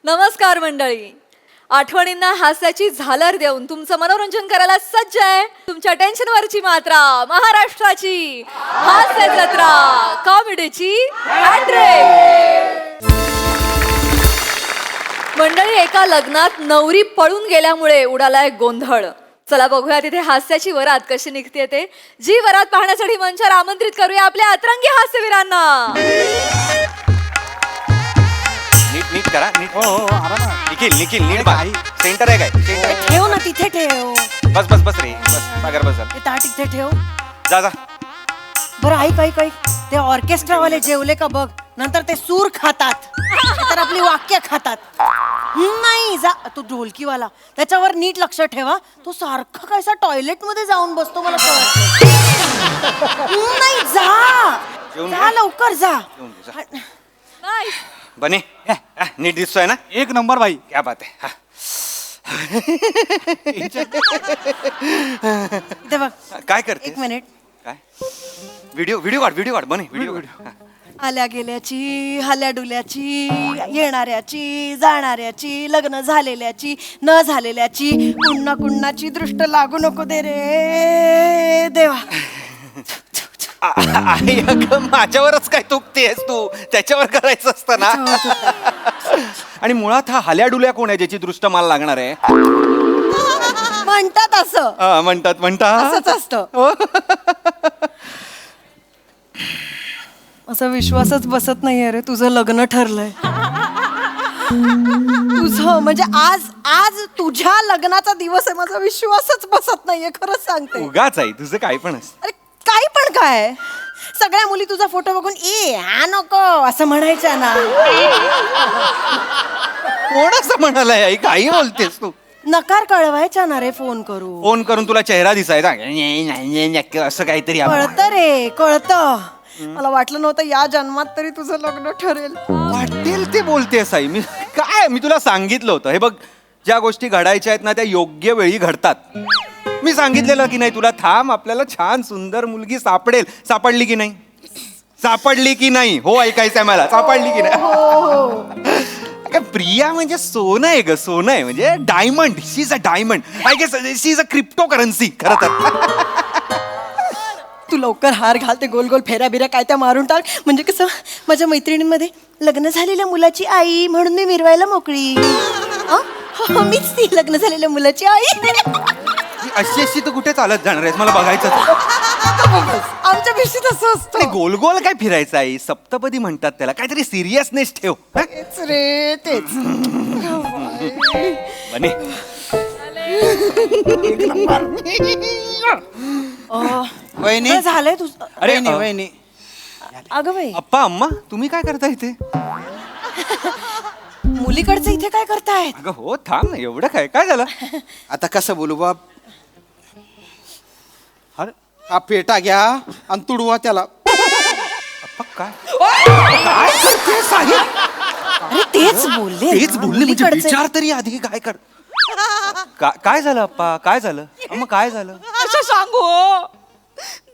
नमस्कार मंडळी. आठवणींना हास्याची झालर देऊन तुमचं मनोरंजन करायला सज्ज आहे तुमच्या टेन्शनवरची मात्रा महाराष्ट्राची हास्य जत्रा कॉमेडीची हॅट्रिक. मंडळी, एका लग्नात नवरी पळून गेल्यामुळे उडालाय गोंधळ. चला बघूया तिथे हास्याची वरात कशी निघते ते. जी वरात पाहण्यासाठी मंचावर आमंत्रित करूया आपल्या अतरंगी हास्यवीरांना. नीट नीट करा नीट. हो हो निखिल निखिल नीट बघ. सेंटर आहे काय? सेंटर ठेव ना तिथे ठेव. बस बस बस रे बस पगार बस. ते ताट इथे ठेव. जा जा. बरं ऐक ऐक ऐक, ते ऑर्केस्ट्रा वाले जेवले का बघ, नंतर ते सूर खातात तर आपली वाक्य खातात. नाही जा तो ढोलकीवाला, त्याच्यावर नीट लक्ष ठेवा. तो सारखा कायसा टॉयलेट मध्ये जाऊन बसतो, मला कळत नाही. जा लवकर जा. Nice. बने नीट दिसतोय ना? एक नंबर भाई. क्या बात आहे. इथे बघ. काय करते? एक मिनिट. काय व्हिडिओ व्हिडिओ काढ बने व्हिडिओ काढ. आल्या गेल्याची, हाल्या डुल्याची, येणाऱ्याची, जाणाऱ्याची, लग्न झालेल्याची, न झालेल्याची, कुण्णा कुण्णाची दृष्ट लागू नको दे रे देवा. आई अगं माझ्यावरच काय तुकतेस तू? त्याच्यावर करायचं असतं ना. आणि मुळात हा हल्याडुल्या कोण आहे ज्याची दृष्ट मला लागणार आहे? म्हणतात असं. म्हणतात असंच असतं. असा विश्वासच बसत नाहीये रे, तुझं लग्न ठरलंय. तुझं म्हणजे आज आज तुझ्या लग्नाचा दिवस आहे. माझा विश्वासच बसत नाहीये, खरंच सांगते. उगाच आई तुझं काय पण असतं. अरे काही पण काय, सगळ्या मुली तुझा फोटो बघून ए हा नको असं म्हणायच्या ना. कोण असं म्हणालाय आई? काही बोलतेस तू? नकार कळवायच्या ना रे फोन करू. फोन करून तुला चेहरा दिसायचा असं काहीतरी कळतं रे कळतं. मला वाटलं नव्हतं या जन्मात तरी तुझं लग्न ठरेल. वाटेल ते बोलतेस आई. मी तुला सांगितलं होतं. हे बघ, ज्या गोष्टी घडायच्या आहेत ना त्या योग्य वेळी घडतात. मी सांगितलेलं की नाही तुला, थांब आपल्याला छान सुंदर मुलगी सापडेल. सापडली की नाही? सापडली की नाही? हो ऐकायचंय मला. सापडली की नाही? प्रिया म्हणजे सोनं आहे ग. सोनं आहे म्हणजे diamond. She is a diamond. I guess she is a crypto currency खरं तर. तू लवकर हार घाल, ते गोल गोल फेऱ्या बिऱ्या काय त्या मारून टाक. म्हणजे कसं माझ्या मैत्रिणींमध्ये लग्न झालेल्या मुलाची आई म्हणून मी मिरवायला मोकळी. मीच ती लग्न झालेल्या मुलाची आई. अशी अशी तू कुठे चालत जाणार आहेस? मला बघायचं. आमच्या भिशीत असं असतं. गोल गोल काय फिरायचं आई? सप्तपदी म्हणतात त्याला. काहीतरी सिरियसनेस ठेव. तेच रे तेच. बने वहिनी झालंय तुझं. अरे वहिनी. अगं बाई, अप्पा अम्मा तुम्ही काय करता इथे? मुलीकडचं इथे काय करतायत? अगं हो थांब ना. एवढं काय काय झालं? आता कसं बोलू बाप? अरे हा पेटा घ्या आणि तुडवा त्याला. अप्पा काय काय करते साहेब? अरे तेच बोलले. तेच बोलले म्हणजे विचार तरी आधी. काय कर काय झालं अप्पा? काय झालं अम्मा? काय झालं? असं सांगू हो,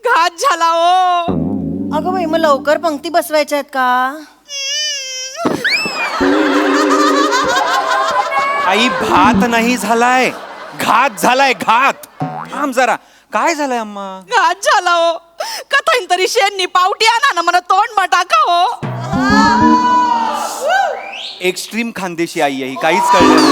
घात झाला हो. अगं बाई, मग लवकर पंक्ती बसवायच्या आहेत का? आई भात नाही झालाय, घात झालाय. घात. थांब जरा. काय झालंय अम्मा? घात झाला हो. कथाईन तरी शेणनी पावटी आणा ना मला तोंड टाका हो. एक्स्ट्रीम खानदेशी आई आहे ही. काहीच कळलं नाही.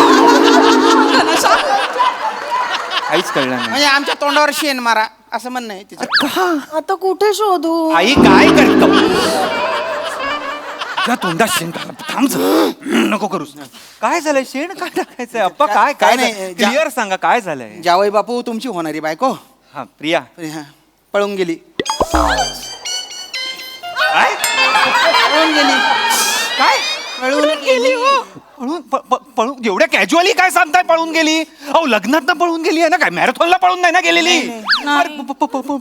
काहीच कळलं नाही. म्हणजे आमच्या तोंडावर शेण मारा असं म्हणणं आहे तिचं. का आता कुठे शोधू? आई काय करतो? तुझ्या तोंडात शेण टाकलं. थांब जरा. नको करूस. काय झालंय? शेण काय टाकायचंय अप्पा? काय काय नाही, नाही क्लिअर सांगा काय झालंय? जावई बापू तुमची होणारी बायको हा प्रिया पळून गेली. काय पळून गेली. काय पळून गेली हो. पळून एवढ्या कॅज्युअली काय सांगताय? पळून गेली? अहो लग्नात ना पळून गेली आहे ना? काय मॅरेथॉनला पळून नाही ना गेलेली?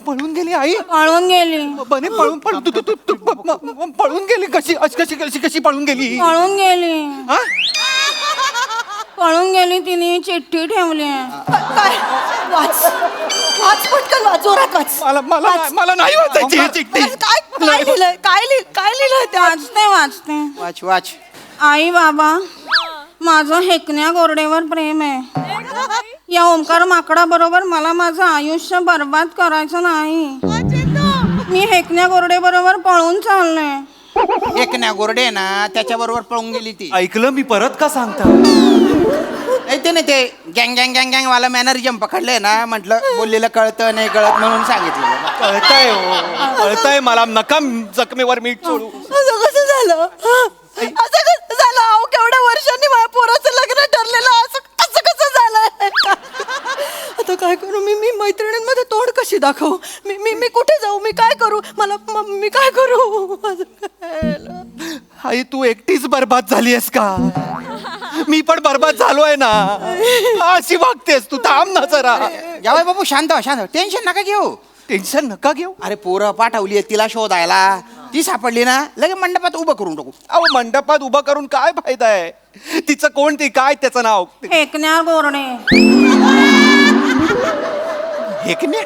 पळून गेली आई? पळून गेली. बने पळून पळून गेली कशी? कशी कशी कशी पळून गेली? पळून गेली. हा? पळून गेली. तिने चिठ्ठी ठेवली. काय? वाच वाच पटकन वाच, जोरात वाच. मला नाही वाचायची ही चिठ्ठी. काय काय लिहिलंय? काय लिहिलंय त्या? वाचते वाचते. वाच वाच. आई बाबा माझं हेकण्या गोरडेवर प्रेम आहे. या ओंकार माकडा बरोबर मला माझं आयुष्य बर्बाद करायचं नाही. मी हेकण्या गोरडे बरोबर पळून चालले. एकण्या गोरडे ना त्याच्याबरोबर पळून गेली ती. ऐकलं मी परत का सांगता? ते नाही ते गँग गँग गँग गँग वाला मॅनरिझम पकडलंय ना, म्हटलं बोललेलं कळतं नाही कळत म्हणून सांगितलं. कळतंय हो, कळतंय मला. नका जखमेवर मीठ सोडू. असं कसं झालं? असं कसं झालं? अहो केवढ्या वर्षांनी माझ्या पोराचं लग्न ठरलेलं, असं असं कसं झालंय? आता काय करू मी? मी मैत्रिणींमध्ये तोंड कशी दाखवू? मी मी मी कुठे जाऊ? मी काय करू? मी काय करू? आई तू एकटीच बर्बाद झालीयस का? मी पण बर्बाद झालोय ना. अशी वागतेस तू. थांब ना जरा. जावई बापू शांत व्हा, शांत व्हा. टेन्शन नका घेऊ. टेन्शन नका घेऊ. अरे पोरं पाठवली तिला शोधायला, ती सापडली ना लगे मंडपात उभं करून टाकू. अहो मंडपात उभं करून काय फायदा आहे? तिचं कोण ती काय त्याचं नाव? हेकण्या गोरडे. हेकण्या?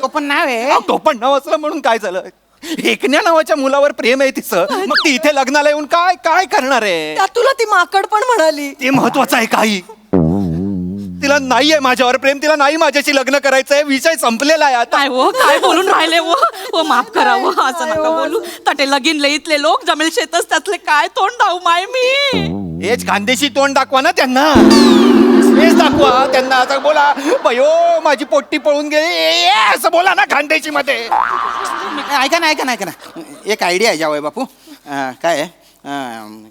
तो पण नाव आहे. तो पण नाव असलं म्हणून काय झालं? हेकण्या नावाच्या मुलावर प्रेम आहे तिचं. मग ती इथे लग्नाला येऊन काय काय करणार आहे? त्यात तुला ती माकड पण म्हणाली. ते महत्वाचं आहे काही. तिला नाहीये माझ्यावर प्रेम. तिला नाही माझ्याशी लग्न करायचंय. विषय संपलेला आहे आता. काय हो, काय बोलून राहिले हो? हो माफ करा हो, असं नका बोलू. तटे लगीन लईतले लोक जमेल शेतच त्यातले काय तोंड दाऊ माय मी? हेच खानदेशी तोंड दाखवा ना त्यांना. हेच दाखवा त्यांना. आता बोला बयो माझी पोट्टी पळून गेली असं बोला ना खानदेशी मध्ये. ऐका ना ऐका ना ऐका ना, एक आयडिया आहे जावई बापू. काय आहे,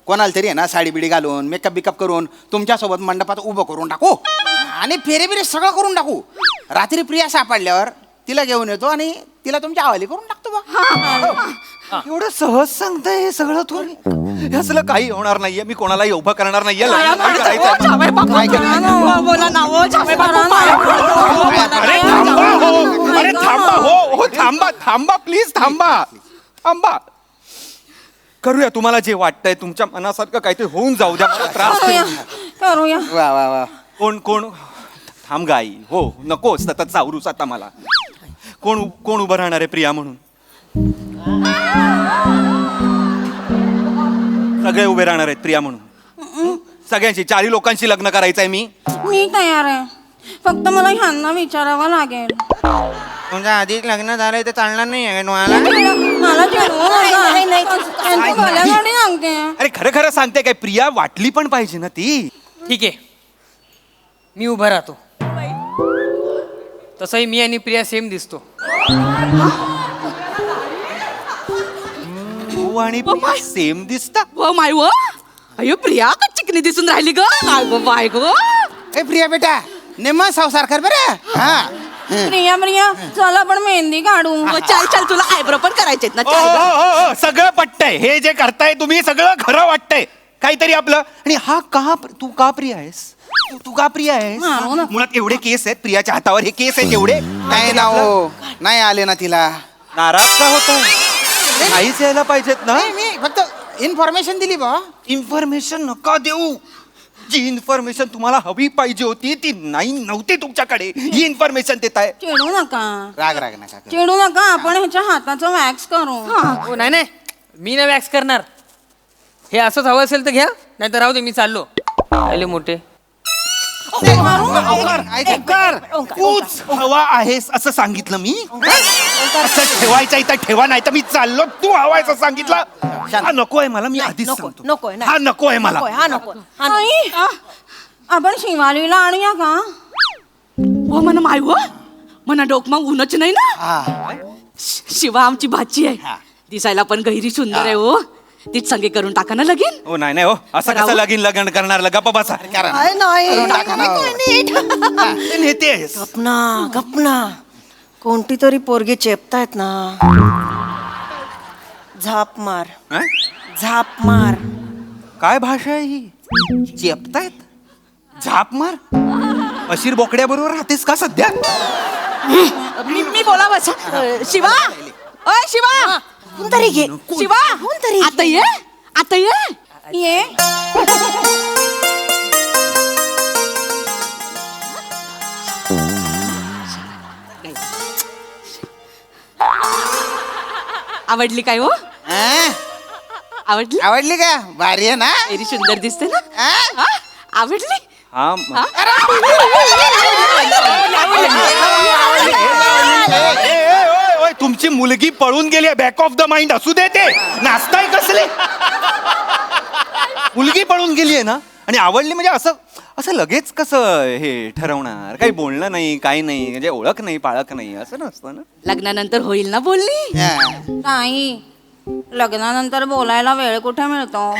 कोणाला तरी आहे ना साडी बिडी घालून मेकअप बिकअप करून तुमच्यासोबत मंडपात उभं करून टाकू आणि फेरे बिरे सगळं करून टाकू. रात्री प्रिया सापडल्यावर तिला घेऊन येतो आणि तिला तुमच्या हवाली करून टाकतो बा. एवढं सहज सांगताय हे सगळं तू? हे असलं काही होणार नाहीये. मी कोणालाही उभं करणार नाहीये. लग्न नाही करायचंय. जावई बापू, बोला ना हो, जावई बापू, पाया पडतो. अरे थांबा हो. अरे थांबा हो. हो थांबा थांबा प्लीज थांबा थांबा. करूया तुम्हाला जे वाटतंय. तुमच्या मनासारखं काहीतरी होऊन जाऊ द्या. मला त्रास करूया करूया. वा वा वा. कोण कोण थांब गाई. हो नको सतत चावरूस आता मला. कोण कोण उभं राहणार आहे प्रिया म्हणून? सगळे उभे राहणार आहेत प्रिया म्हणून. सगळ्यांशी 4 लोकांशी लग्न करायचंय मी. मी तयार आहे. फक्त मला ह्यांना विचारावं लागेल. तुमच्या आधीच लग्न झालंय ते चालणार नाही तुम्हाला? मला चिडवू नका. त्यांची गल्यागाडी सांगते. अरे खरं खरं सांगते काय? प्रिया वाटली पण पाहिजे ना ती. ठीक आहे, मी उभा राहतो. तसंही मी आणि प्रिया सेम दिसतो. तू आणि प्रिया सेम दिसता. हो माय व, अयो प्रिया का चिकनी दिसून राहिली ग. काय गो बाय गो. ए प्रिया बेटा नेम संसार कर बरं. हा प्रिया प्रिया चल आपण मेहंदी काढू. चल चल, तुला आयब्रो पण करायचे ना. ओ, ओ, ओ, सगळं पटतंय. हे जे करताय तुम्ही सगळं खरं वाटतंय. काहीतरी आपलं. आणि हा का तू का प्रिया आहेस? तू का प्रिया आहेस? मारू नका. मुळात एवढे केस आहेत प्रियाच्या हातावर. हे केस आहेत एवढे. नाही ना हो, नाही आले ना तिला. नाराज का होतोय? नाहीच यायला पाहिजेत ना. नाही, मी फक्त इन्फॉर्मेशन दिली बा. इन्फॉर्मेशन नका देऊ. जी इन्फॉर्मेशन तुम्हाला हवी पाहिजे होती ती नाही नव्हती तुमच्याकडे. ही इन्फॉर्मेशन देताय. चिडू नका. राग राग नका करू. चिडू नका. आपण ह्याच्या हाताचं वॅक्स करू. हो नाही नाही, मी नाही वॅक्स करणार. हे असंच हवं असेल तर घ्या, नाही तर राहू दे, मी चाललो. आले मोठे. तूच हवा आहेस असं सांगितलं मी. असं ठेवायचं इथं ठेवा, नाही तर मी चाललो. तू हवा आहेस असं सांगितलं. हा नको आहे मला. मी आधीच सांगतो. नकोय, नाही. हा नको आहे मला. हा नको. आई, आपण शिवालीला आणूया का? हो म्हणा माय व, म्हणा डोक मग उन्हाच नाही ना. हा. शिवा आमची भाची आहे. दिसायला पण गैरी सुंदर आहे हो. तीच संगे करून टाका ना लगीन. हो नाही नाही हो. असं कसं लगीन लग्न करणार? गप्पा बसा. करा ना. काय नाही. करून टाका ना हो. ते नेते आहेस. गपना कोणती तरी पोरगी चेपतायत ना. झाप मार. हं? झाप मार. काय भाषा आहे ही? चेपतायत? झाप मार. अशीर बोकड्या बरोबर राहतेस का सध्या? मी बोलावं. शिवा, ओय शिवा, कोणतरी घे. शिवा, कोणतरी आता ये, आता ये. ये. आवडली काय हो? हा? आवडली? आवडली का? भारी आहे ना. गैरी सुंदर दिसते ना. हा? हा? आवडली हा तुमची मुलगी पळून गेली बॅक ऑफ द माइंड असू दे ते नाचताय कसले मुलगी पळून गेली आहे ना आणि आवडली म्हणजे असं असं लगेच कसं हे ठरवणार काही बोलणं नाही काही नाही म्हणजे ओळख नाही पाळख नाही असं नसतं ना. लग्नानंतर होईल ना बोलणी. नाही लग्नानंतर बोलायला वेळ कुठे मिळतो.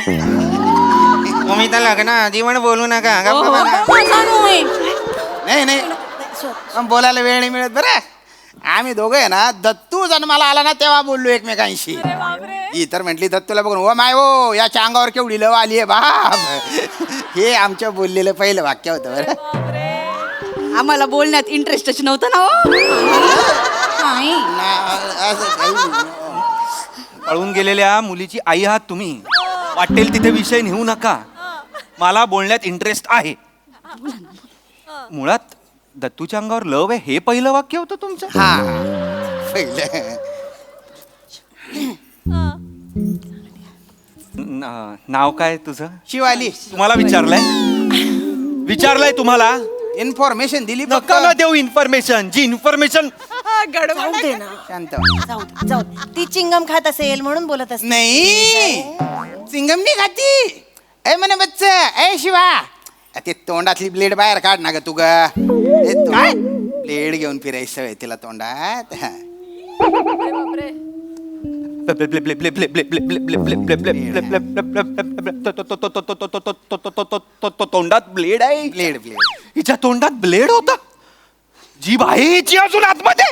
तुम्ही तर लग्न आधी पण बोलू नका हो, माझा नोय. नाही नाही पण बोलायला वेळ नाही मिळत बरं. आम्ही दोघं आहे ना दत्तू जन्माला आला ना तेव्हा बोललो एकमेकांशी. ही तर म्हटली दत्तूला बघून ओ माय ओ याच्या अंगावर केवढी लव आली आहे बाप. हे आमच्या बोललेलं पहिलं वाक्य होतं बरं. आम्हाला बोलण्यात इंटरेस्टच नव्हतं ना हो. नाही असं काही नाही. पळून गेलेल्या मुलीची आई आहात तुम्ही वाटेल तिथे विषय नेऊ नका. मला बोलण्यात इंटरेस्ट आहे. मुळात दत्तूच्या अंगावर लव आहे हे पहिलं वाक्य होतं तुमचं. हा पहिलं नाव काय तुझं शिवाली तुम्हाला विचारलंय तुम्हाला इन्फॉर्मेशन दिली नका ना देऊ इन्फॉर्मेशन जी इन्फॉर्मेशन जाऊ दे ना शांत जाऊ दे. ती चिंगम खात असेल म्हणून बोलत असेल. नाही सिंगम नाही खाती. ए म्हणे बच्च ए शिवा ते तोंडातली ब्लेड बाहेर काढ ना ग तू ग. काय ब्लेड घेऊन फिरायची सवय तिला तोंडात. तोंडात ब्लेड आहे. ब्लेड ब्लेड हिच्या तोंडात ब्लेड होता. जीभ आहे हिची अजून आतमध्ये.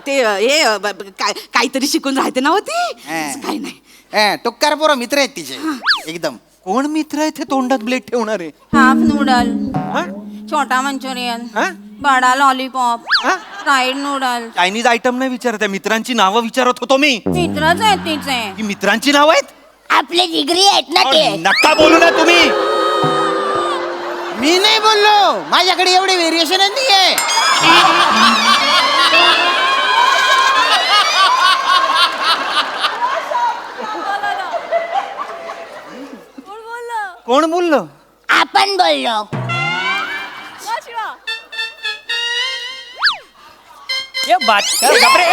ते हे काहीतरी शिकून राहते ना होती. काही नाही. टुक्कार पोरं मित्र आहेत तिचे एकदम. कोण मित्र आहे ते तोंडात ब्लेड ठेवणार आहे. हाफ नूडल हा? छोटा मंचुरियन हा? बडा लॉलीपॉप हा? Fried noodle. चायनीज आयटम नाही विचारत आहे मित्रांची नावं विचारत होतो मी. मित्रच आहेत तिचे. ही मित्रांची नाव आहेत. आपले जिगरी आहेत ना नका बोलू ना तुम्ही. मी नाही बोललो माझ्याकडे एवढे व्हेरिएशन नाहीये. कोण बोललं. आपण बोललो. ये बात कर बापरे.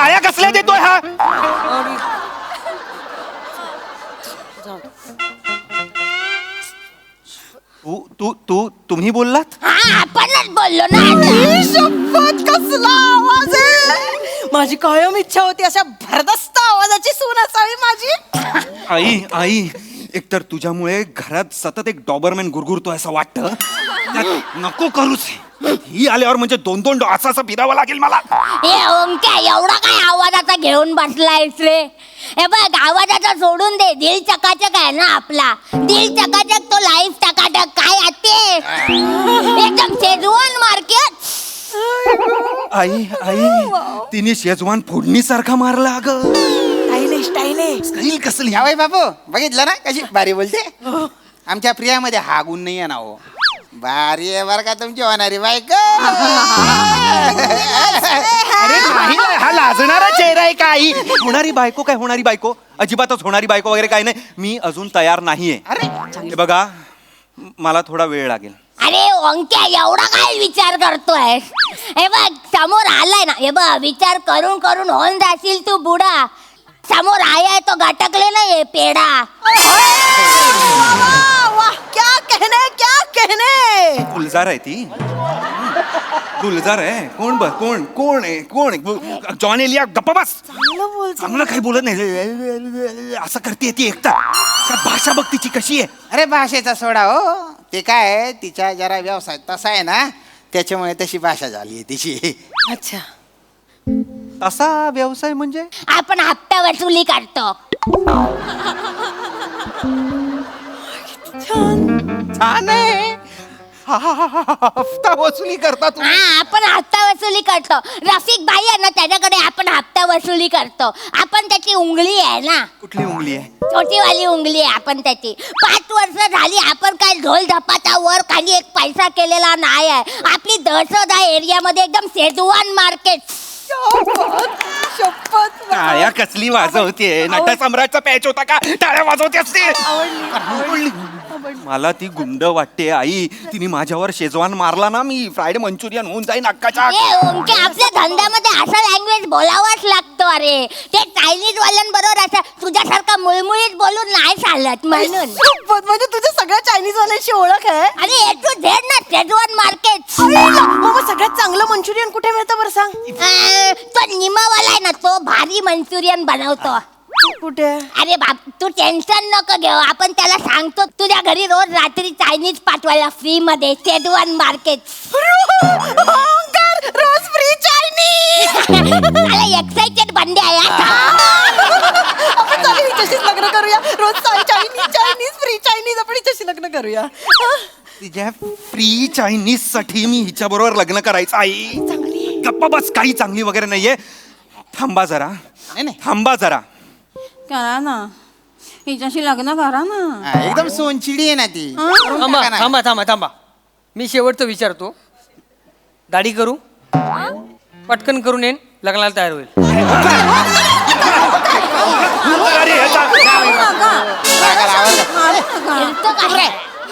आया कसल्या देतोय हा. तुम्ही बोललात. आपणच बोललो ना. शपथ कसला आवाज आहे. माझी कायम इच्छा होती अशा भरदस्त आवाजाची सून असावी माझी. आई एकतर तुझ्यामुळे घरात सतत एक डॉबरमॅन गुरगुरतोय असं वाटतं. नको करूच. ही आल्यावर म्हणजे दोन असं फिरावं लागेल मला. ए ओंक्या एवढा काय आवाजाचा घेऊन बसलायस रे. हे बघ आवाजाचा सोडून दे. दिल चकाचक आहे ना आपला. दिल चकाचक तो लाईफ चकाचक काय आहे एकदम शेजवान मार्केट. आई तिने शेजवान फोडणीसारखा मारला अगं. स्टाईल कसली हवाय बाबू बघितलं ना कशी भारी बोलते. आमच्या प्रियामध्ये हा गुण नाही आहे ना हो. भारी आहे बरं का तुमची होणारी बायको. अरे नाही हा लाजणारा चेहरा आहे का आई. होणारी बायको काय होणारी बायको अजिबातच होणारी बायको वगैरे काय नाही. मी अजून तयार नाहीये. हे बघा मला थोडा वेळ लागेल. अरे ओंक्या एवढा काय विचार करतोय. हे बघ समोर आलाय ना. हे बघ विचार करून करून होऊन जाशील तू बुडा. समोर आया तो गटकले ना ये पेडा. वाह क्या कहने. गुलजार आहे ती. गुलजार आहे. कोण आहे जॉन एलिया गप्पा बस. चांगलं काही बोलत नाही असं करते ती एकटा. भाषा बघ तिची कशी आहे. अरे भाषेचा सोडा हो. ते काय आहे, तिच्या जरा व्यवसाय तसा आहे ना त्याच्यामुळे तशी भाषा झाली आहे तिची. अच्छा तसा व्यवसाय म्हणजे आपण हप्ता वसुली करतो. छान आहे. हफ्ता वसुली करता तुम्ही. हा आपण हप्ता वसुली करतो. रफिक भाई आहे ना त्याच्याकडे आपण हप्ता वसुली करतो. आपण त्याची उंगली आहे ना. कुठली उंगली आहे. छोटीवाली उंगली आहे आपण त्याची. 5 वर्ष झाली आपण काय ढोल धपाटा वर खाली एक पैसा केलेला नाही आहे. आपली दहशत आहे एरियामध्ये एकदम शेजवान मार्केट. शपथ टाळ्या कसली वाजवते नटसम्राटचा पॅच होता का टाळ्या वाजवते असते मला ती गुंड वाटते आई तिने माझ्यावर शेजवान मारला ना मी फ्राईड मंचुरियन होऊन जाईन अक्काच्या ओमके आपल्या धंद्यामध्ये असा लँग्वेज बोलावाच लागतो अरे ते चायनीज वाल्यांबरोबर असं तुझ्यासारखा मुळमुळीत बोलून नाही चालत म्हणून शपथ म्हणजे तुझ्या सगळ्या चायनीज वाल्यांची ओळख आहे अरे ए टू झेड ना शेजवान मार्केट मग सगळ्यात चांगलं मंचुरियन कुठे मिळतं बरं सांग तो निमावाला आहे ना तो भारी मंचुरियन बनवतो कुठे अरे बाप तू टेन्शन नको घेऊ आपण त्याला सांगतो तुझ्या घरी रोज रात्री चायनीज पाठवायला फ्री मध्ये शेजवान मार्केट रोज फ्री चायनीज एक्साइटेड बंदे आहे हा. आपण चालेल हिच्याशीच लग्न करूया रोज चायनीज चायनीज फ्री चायनीज आपण हिच्याशी लग्न करूया तिच्या फ्री चायनीज साठी मी हिच्या बरोबर लग्न करायचं आई गप्पा बस काही चांगली वगैरे नाहीये थांबा जरा नाही. थांबा जरा करा ना हिच्याशी लग्न करा ना हा, एकदम सोनचिडी आहे ना ती थांबा टाका ना. थांबा थांबा थांबा मी शेवटचं विचारतो दाढी करू पटकन करून येईन लग्नाला तयार होईल फिरतो का रे?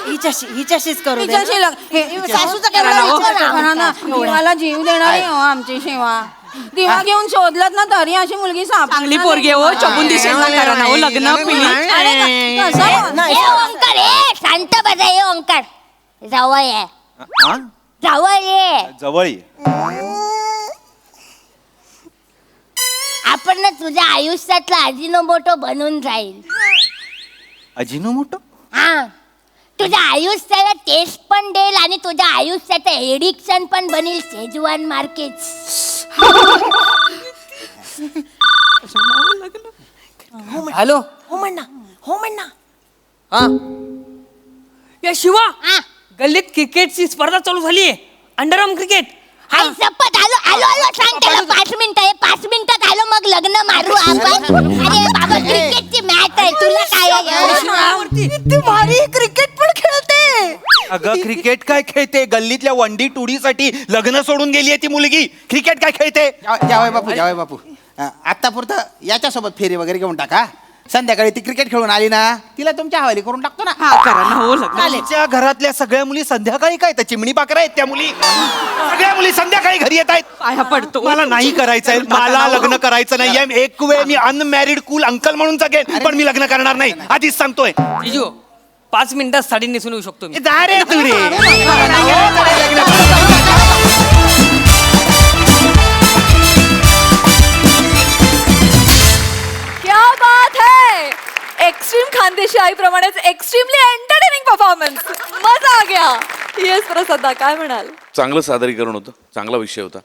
हिच्याशीच करू दे हिच्याशी सासूचं केवढं विचार ना. करा ना देवाला जीव देणारी हो आमची सेवा दिवा घेऊन शोधलत ना तरी अशी मुलगी चांगली पोरगी हो चबून दिसेल ना करा ना हो लग्न ए ओंकार ए शांत बसा ए ओंकार जवळ ये हा? जवळ ये जवळ ये. आपण ना तुझ्या आयुष्यातला अजिनोमोटो बनून जाईल अजिनोमोटो हा तुझ्या आयुष्याला टेस्ट पण देईल आणि तुझ्या आयुष्याचं एडिक्शन पण बनेल शेजवान मार्केट हॅलो हो म्हण ना हा या शिवा हा गल्लीत क्रिकेटची स्पर्धा चालू झाली आहे अंडरआर्म क्रिकेट आई शपथ आलो आलो आलो सांग त्याला 5 मिनिटं आहे 5 मिनिटात आलो मग लग्न मारू आपण अरे बाबा क्रिकेटची मॅच आहे तुला काय आहे? ती भारी क्रिकेट पण खेळते अगं क्रिकेट काय खेळते गल्लीतल्या वंडी टुडीसाठी लग्न सोडून गेली ती मुलगी क्रिकेट काय खेळते जावय बापू आत्ता पुरतं याच्यासोबत फेरी वगैरे घेऊन टाका संध्याकाळी ती क्रिकेट खेळून आली ना तिला तुमच्या हवाली करून टाकतो ना तिच्या घरातल्या सगळ्या मुली संध्याकाळी काय त्या चिमणी पाकरा आहेत त्या मुली सगळ्या मुली संध्याकाळी घरी येत आहेत मला नाही करायचंय मला लग्न करायचं नाहीये एक वेळ मी अनमॅरिड कूल अंकल म्हणून जगेन पण मी लग्न करणार नाही आधीच सांगतोय जिजू 5 मिनिटात साडी नेसून येऊ शकतो मी जा रे तू रे क्या बात है एक्स्ट्रीम खानदेशी आईप्रमाणेच एक्स्ट्रीमली एंटरटेनिंग परफॉर्मन्स मजा आ गया येस प्रसादा काय म्हणाल चांगलं सादरीकरण होतं चांगला विषय होता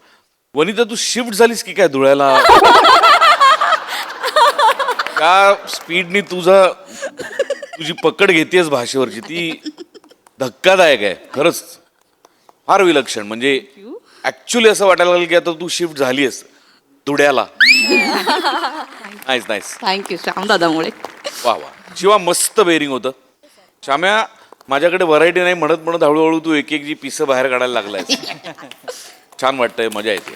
वनिता तू शिफ्ट झालीस की काय धुळ्याला त्या स्पीडनी तुझी पकड घेतेस भाषेवरची ती धक्कादायक आहे खरंच फार विलक्षण म्हणजे ऍक्च्युली असं वाटायला लागलं की आता तू शिफ्ट झालीस धुळ्याला नाईस नाईस थँक्यू श्याम दादामुळे वा वा शिवा मस्त बेरिंग होतं श्याम्या माझ्याकडे व्हरायटी नाही म्हणत म्हणत हळूहळू तू एक एक जी पिसं बाहेर काढायला लागलाय छान वाटतंय मजा येते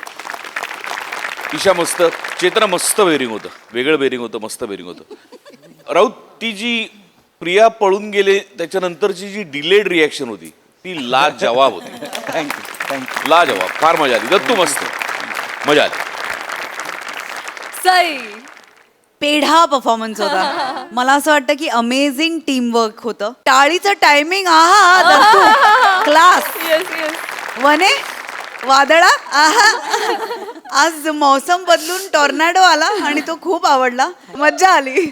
ईशा मस्त चेतना मस्त बेरिंग होतं वेगळं बेरिंग होतं मस्त बेरिंग होतं राऊत ती जी प्रिया पळून गेले त्याच्यानंतरची जी डिलेड रिॲक्शन होती ती लाजवाब होती थँक्यू लाजवाब फार मजा आली दत्तू मस्त मजा आली सई पेढा परफॉर्मन्स होता मला असं वाटतं की अमेझिंग टीम वर्क होतं टाळीचं टायमिंग क्लास येस येस वने वादळा आहा आज मौसम बदलून टॉर्नाडो आला आणि तो खूप आवडला मज्जा आली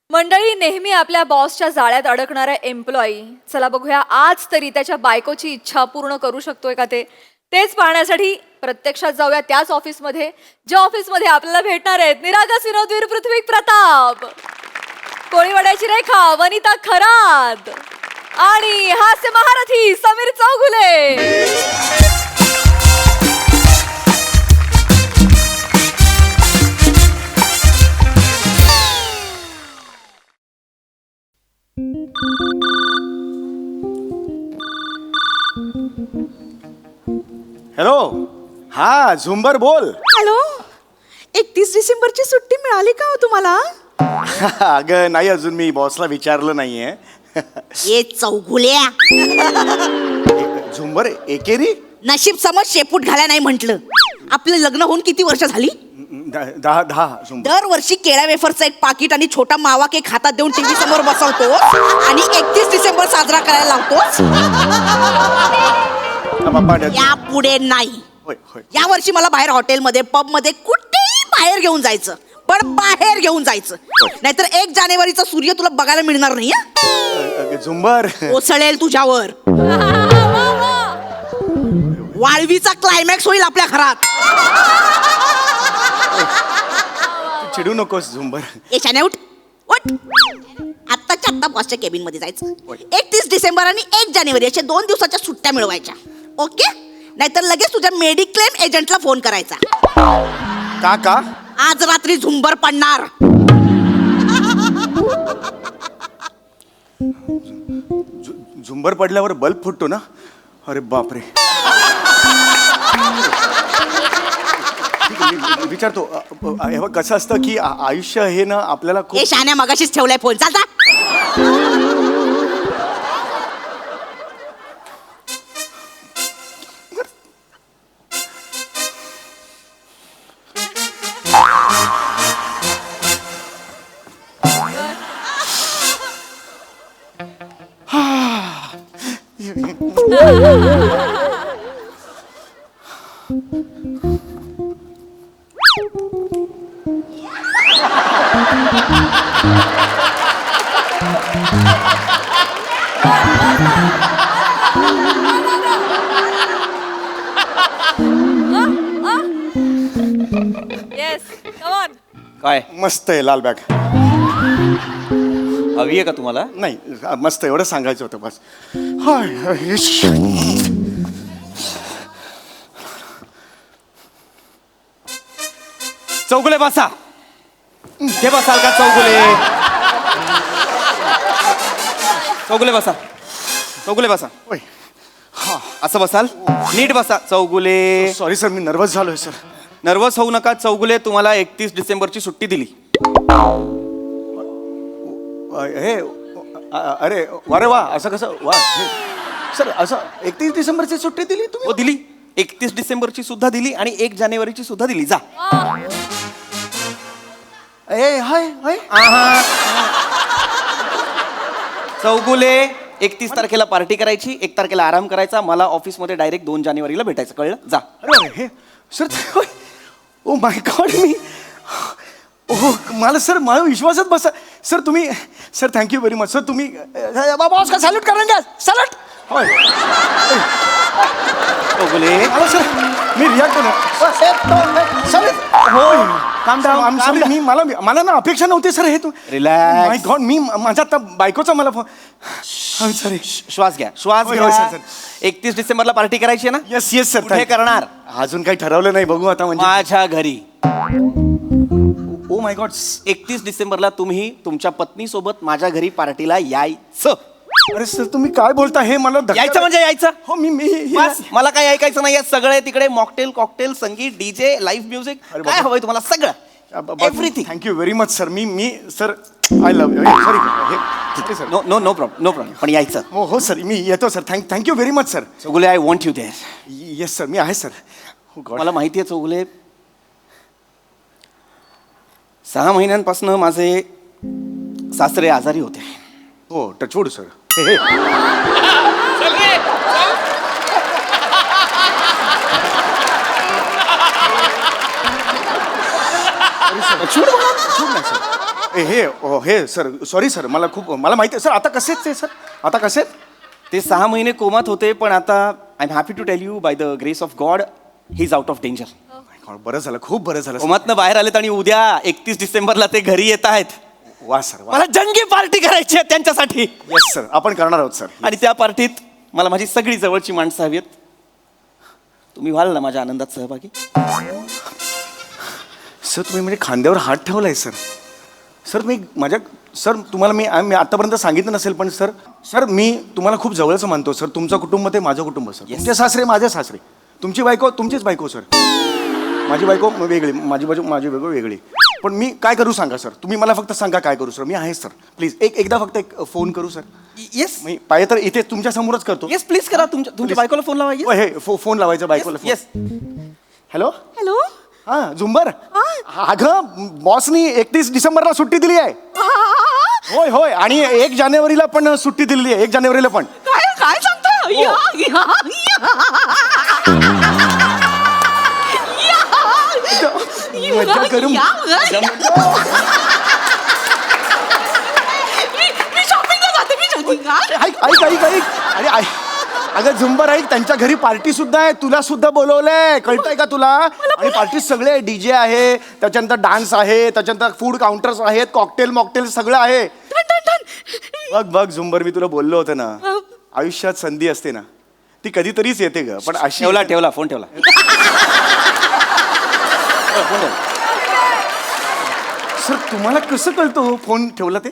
मंडळी नेहमी आपल्या बॉसच्या जाळ्यात अडकणारा एम्प्लॉई चला बघूया आज तरी त्याच्या बायकोची इच्छा पूर्ण करू शकतोय का तेच पाहण्यासाठी प्रत्यक्षात जाऊया त्याच ऑफिसमध्ये ज्या ऑफिसमध्ये आपल्याला भेटणार आहेत निरागस विनोदवीर पृथ्वी प्रताप कोळीवाड्याची रेखा वनिता खरात आणि हास्य महारथी समीर चौगुले हॅलो हा झुंबर बोल. हॅलो 31 डिसेंबरची सुट्टी मिळाली का हो तुम्हाला? अगं नाही अजून मी बॉसला विचारलं नाहीये. ये चौगुल्या, झुंबर एकेरी नशीब समज शेपूट घाल्या नाही म्हंटल. आपलं लग्न होऊन किती वर्ष झाली? 10 झुंबर. दरवर्षी केळ्या वेफरचं एक पाकिट आणि छोटा मावा केक हातात देऊन टीव्ही समोर बसवतो आणि 31 डिसेंबर साजरा करायला लावतो. या पुढे नाही. होय होय. या वर्षी मला बाहेर हॉटेलमध्ये पब मध्ये कुठेही बाहेर घेऊन जायचं, पण बाहेर घेऊन जायचं, नाहीतर 1 जानेवारीचा सूर्य तुला बघायला मिळणार नाही. झुंबर कोसळेल तुझ्यावर. वाळवीचा क्लायमॅक्स होईल आपल्या घरात. चिडू नकोस झुंबर. ए शाने उठ उठ. आत्ताच्या आत्ता बॉसच्या केबिन मध्ये जायचं. 31 डिसेंबर आणि 1 जानेवारी अशा 2 दिवसाच्या सुट्ट्या मिळवायच्या. ओके, नाहीतर लगेच तुझ्या मेडिक्लेम एजंटला फोन करायचा. का आज रात्री झुंबर पडणार. झुंबर पडल्यावर बल्ब फुटतो ना. अरे बापरे. ठीक आहे, मी विचारतो. हे बघ, कसं असतं की आयुष्य हे ना आपल्याला ए खूप शान्या मगाशीच ठेवलाय फोन. चालता. Yes come on. काय मस्त आहे लाल बॅग. हवी आहे का तुम्हाला? नाही मस्त एवढं सांगायचं होतं बस. हाय चौगुले बसा. ते बसाल का चौगुले? चौगुले बसा. चौगुले बसा. ओय. असं बसाल. नीट बसा चौगुले. सॉरी सर, मी नर्वस झालोय सर. नर्वस होऊ नका चौगुले. तुम्हाला 31 डिसेंबरची सुट्टी दिली. हे अरे अरे वा, असं कसं वा सर, असं 31 डिसेंबरची सुट्टी दिली हो तुम्ही? दिली. 31 डिसेंबरची सुद्धा दिली आणि 1 जानेवारीची सुद्धा दिली. जा. ए हाय हाय. चौगुले 31 तारखेला पार्टी करायची, 1 तारखेला आराम करायचा. मला ऑफिसमध्ये डायरेक्ट 2 जानेवारीला भेटायचं. कळलं? जा. अरे हे सर, ओ माय गॉड. मी ओह मला सर मला विश्वासात बसा सर. तुम्ही sir thank you very much sir. तुम्ही बॉस का सॅल्यूट करेंगे? सॅल्यूट. होय चौगुले हॅलो सर, मी रिॲक्ट होय. काम डाऊन. सॉरी. मी मला ना अपेक्षा नव्हती सर. हे तू Relax. माय गॉड. मी माझ्या आता बायकोचा मला फोन. सॉरी. श्वास घ्या. श्वास होय, होय, घ्या. सर, 31 डिसेंबरला पार्टी करायची आहे ना? Yes yes sir. कुठे करणार? अजून काही ठरवलं नाही. बघू आता. म्हणजे माझ्या घरी. Oh my God. 31 डिसेंबरला तुम्ही तुमच्या पत्नी सोबत माझ्या घरी पार्टीला यायचं. अरे सर तुम्ही काय बोलता? हे मला धक्का- यायचं म्हणजे यायचं. हो मी बस मला काय ऐकायचं नाही. सगळे तिकडे मॉकटेल कॉकटेल संगीत डीजे लाईव्ह म्युझिक अरे काय बाबा. हवंय तुम्हाला सगळं everything. Thank you very much sir. मी sir I love you. Sorry. हे sir. No no no problem no problem. पण यायचं. हो हो सर. मी येतो sir. Thank you very much sir. Chougule I want you there. Yes sir. मी आहे सर. हो गॉड. मला माहिती आहे चौगुले 6 महिन्यांपासून माझे सासरे आजारी होते. हो टचवूड सर. हे हे सर सॉरी सर. मला माहिती आहे सर. आता कसे आहेत ते सर? आता कसे आहेत? ते 6 महिने कोमात होते, पण आता I am happy to tell you by the grace of God he is out of danger. बरं झालं. खूप बरं झालं. कोमातनं बाहेर आलेत आणि उद्या 31 डिसेंबरला ते घरी येत आहेत. वा सर वा. मला जंगी पार्टी करायची आहे त्यांच्यासाठी. Yes sir. आपण करणार आहोत सर. आणि त्या पार्टीत मला माझी सगळी जवळची माणसं हवी आहेत. तुम्ही व्हाल ना माझ्या आनंदात सहभागी? सर तुम्ही म्हणजे खांद्यावर हात ठेवलाय सर. सर मी माझ्या सर तुम्हाला मी आतापर्यंत सांगितलं नसेल, पण सर मी तुम्हाला खूप जवळचं मानतो सर. तुमचं कुटुंब ते माझं कुटुंब सर. तुमचे सासरे माझे सासरे. तुमची बायको तुमचीच बायको सर. माझी बायको वेगळी, माझी बायको वेगळी. पण मी काय करू सांगा सर, तुम्ही मला फक्त सांगा काय करू सर. मी आहे सर, प्लीज एकदा फक्त एक फोन करू सर. येस मी पाहिजे तर इथे तुमच्या समोरच करतो. येस प्लीज करा. तुमच्या बायकोला फोन लावा. हे फोन लावायचा बायकोला. येस. हॅलो हॅलो हा झुंबर. अगं बॉसनी 31 डिसेंबरला सुट्टी दिली आहे. होय होय, आणि 1 जानेवारीला पण सुट्टी दिलेली आहे. 1 जानेवारीला पण. काय काय सांगताय? मज्जा करून मी शॉपिंगला जाते. मी शॉपिंग ऐक अरे अगं झुंबर ऐक, त्यांच्या घरी पार्टी सुद्धा आहे. तुला सुद्धा बोलवलंय, कळतंय का तुला? आणि पार्टी सगळे डीजे आहे, त्याच्यानंतर डान्स आहे, त्याच्यानंतर फूड काउंटर्स आहेत, कॉकटेल मॉकटेल सगळं आहे. बघ झुंबर, मी तुला बोललो होतं ना, आयुष्यात संधी असते ना ती कधीतरीच येते ग. पण अशी ठेवला फोन ठेवला. सर तुम्हाला कसं कळतो फोन ठेवला ते?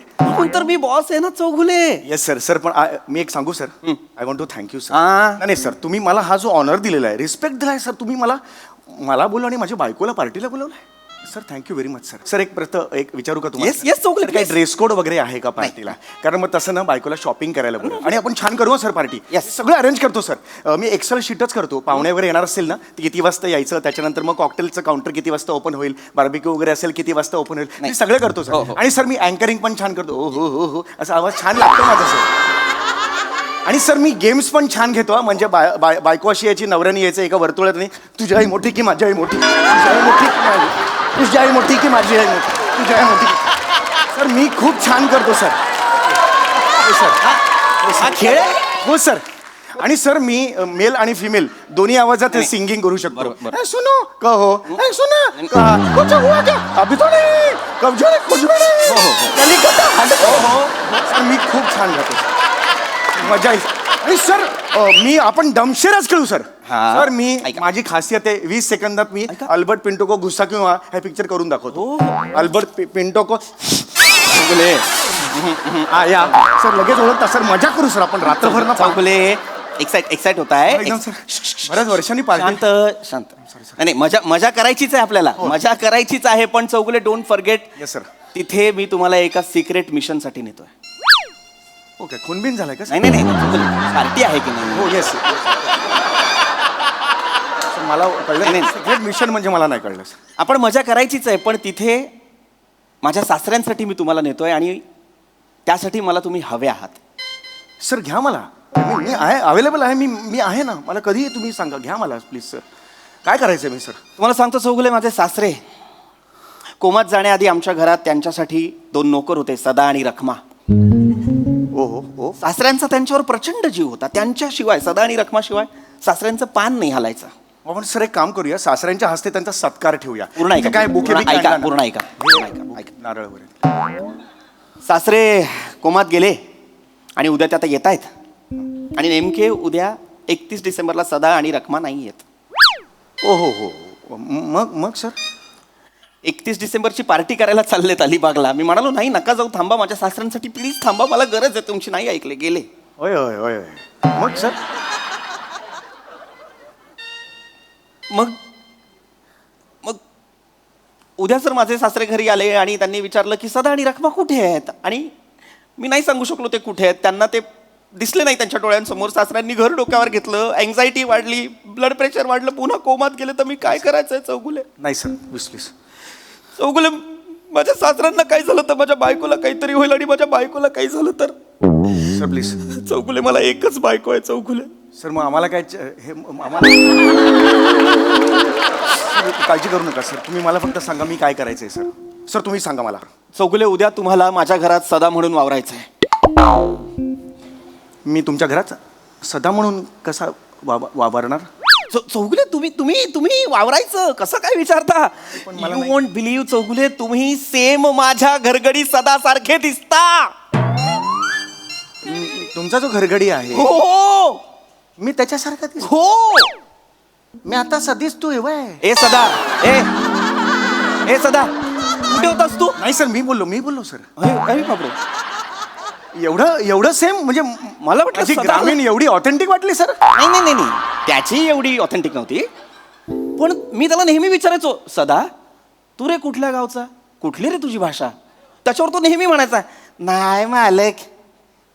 तर मी बॉस आहे ना चौगुले. येस सर पण मी एक सांगू sir, I want to thank you sir. हा. नाही सर, तुम्ही मला हा जो ऑनर दिलेला आहे, रिस्पेक्ट दिलाय सर, तुम्ही मला बोललो आणि माझ्या बायकोला पार्टीला बोलवलंय sir. Thank you very much sir. Sir एक विचारू का तुम्हाला? Yes, चौगुले, सर, काही please. ड्रेस कोड वगैरे आहे का पार्टीला? कारण मग तसं ना बायकोला शॉपिंग करायला बरं, आणि आपण छान करू सर पार्टी. सगळं अरेंज करतो सर. मी एक्सेल शीटच करतो. पाहुणे वगैरे येणार असेल ना, ती किती वाजता यायचं, त्याच्यानंतर मग कॉकटेलचं काउंटर किती वाजता ओपन होईल, बार्बिक्यू वगैरे असेल किती वाजता ओपन होईल, मी सगळं करतो सर. आणि सर मी अँकरिंग पण छान करतो. हो असा आवाज छान लागतो माझा सर. आणि सर मी गेम्स पण छान घेतो. म्हणजे बायको अशी यायची, नवऱ्याने यायचं एका वर्तुळात, नाही तुझी आई मोठी की माझी आई मोठी, तुझी आई मोठी की माझी, तुझी आई मोठी की माझी आई मोठी, तुझी आई मोठी. सर मी खूप छान करतो सर. हा खेळ हो सर. आणि सर मी मेल आणि फिमेल दोन्ही आवाजात सिंगिंग करू शकतो. सुनो कहो, सुना कहा, कुछ हुआ क्या? अभी तो नहीं, कब जो कुछ भी नहीं, कलिकता. सर मी खूप छान गातो, मजा येईल. आणि सर आपण दमशेरच खेळू सर. सर मी माझी खासियत आहे, 20 सेकंदात मी अल्बर्ट पिंटो को गुस्सा किंवा हे पिक्चर करून दाखवतो. अल्बर्ट पिंटो को या सर लगेच ओळखता सर. मजा करू सर आपण रात्रभर ना. चौगुले एक्साइट होता है. एकदम सर. बऱ्याच वर्षांनी पार्टी. शांत. नाही मजा करायचीच आहे आपल्याला. मजा करायचीच आहे. पण Chougule don't forget. Yes sir. तिथे मी तुम्हाला एका सिक्रेट मिशन साठी नेतोय. ओके खूनबिन झालाय का? नाही पार्टी आहे की नाही? हो येस. मला कळलं नाही. सिक्रेट मिशन म्हणजे मला नाही कळलं सर. आपण मजा करायचीच आहे. पण तिथे माझ्या सासऱ्यांसाठी मी तुम्हाला नेतोय आणि त्यासाठी मला तुम्ही हवे आहात. सर घ्या मला. मी आहे, अवेलेबल आहे. मी आहे ना. मला कधीही तुम्ही सांगा, घ्या मला प्लीज सर. काय करायचं मी सर? तुम्हाला सांगतो चौगुले, माझे सासरे कोमात जाण्याआधी आमच्या घरात त्यांच्यासाठी 2 नोकर होते, सदा आणि रखमा. हो सासऱ्यांचा त्यांच्यावर प्रचंड जीव होता. त्यांच्याशिवाय, सदा आणि रखमाशिवाय सासऱ्यांचं पान नाही हलायचं. आपण सर एक काम करूया, सासऱ्यांच्या हस्ते त्यांचा सत्कार ठेवूया. पूर्ण ऐका. काय बुके पूर्ण ऐका. पूर्ण ऐका. नारळ वगैरे. सासरे कोमात गेले आणि उद्या ते आता येत आहेत. आणि नेमके उद्या 31 डिसेंबरला सदा आणि रखमा नाही येत. हो मग सर 31 डिसेंबरची पार्टी करायला चाललेत अलिबागला. मी म्हणालो नाही नका जाऊ, थांबा माझ्या सासऱ्यांसाठी प्लीज थांबा, मला गरज आहे तुमची. नाही ऐकले, गेले. होय मग सर मग उद्या सर माझे सासरे घरी आले आणि त्यांनी विचारलं की सदा आणि रखमा कुठे आहेत. आणि मी नाही सांगू शकलो ते कुठे आहेत. त्यांना ते दिसले नाही त्यांच्या डोळ्यांसमोर. सासऱ्यांनी घर डोक्यावर घेतलं, अँझायटी वाढली, ब्लड प्रेशर वाढलं, पुन्हा कोमात गेले. तर मी काय करायचंय चौगुले? नाही सर प्लीज. चौगुले माझ्या सासऱ्यांना काय झालं तर माझ्या बायकोला काहीतरी होईल, आणि माझ्या बायकोला काही झालं तर. Sir please. चौगुले मला एकच बायको आहे चौगुले. सर मग आम्हाला काय हे आम्हाला काळजी करू नका सर. तुम्ही मला फक्त सांगा मी काय करायचंय सर. सर तुम्ही सांगा मला. चौगुले उद्या तुम्हाला माझ्या घरात सदा म्हणून वावरायचं आहे. मी तुमच्या घरात सदा म्हणून कसा वावरणार? चौगुले तुम्ही वावरायचं कसं काय विचारता? यू वोंट बिलीव्ह चौगुले, तुम्ही सेम माझ्या घरगडी सदा सारखे दिसता. तुमचा जो घरगडी आहे हो मी त्याच्यासारखा हो. मी आता सध्याच तू ए सदा, ए सदा कुठे होतास तू? नाही सर मी बोललो सर. अरे बापरे. एवढं सेम म्हणजे मला वाटलं माझी सदा- ग्रामीण एवढी ऑथेंटिक वाटली सर. नाही नाही नाही नाही त्याची एवढी ऑथेंटिक नव्हती, पण मी त्याला नेहमी विचारायचो, सदा तू रे कुठल्या गावचा, कुठली रे तुझी भाषा? त्याच्यावर तो नेहमी म्हणायचा, नाही मालक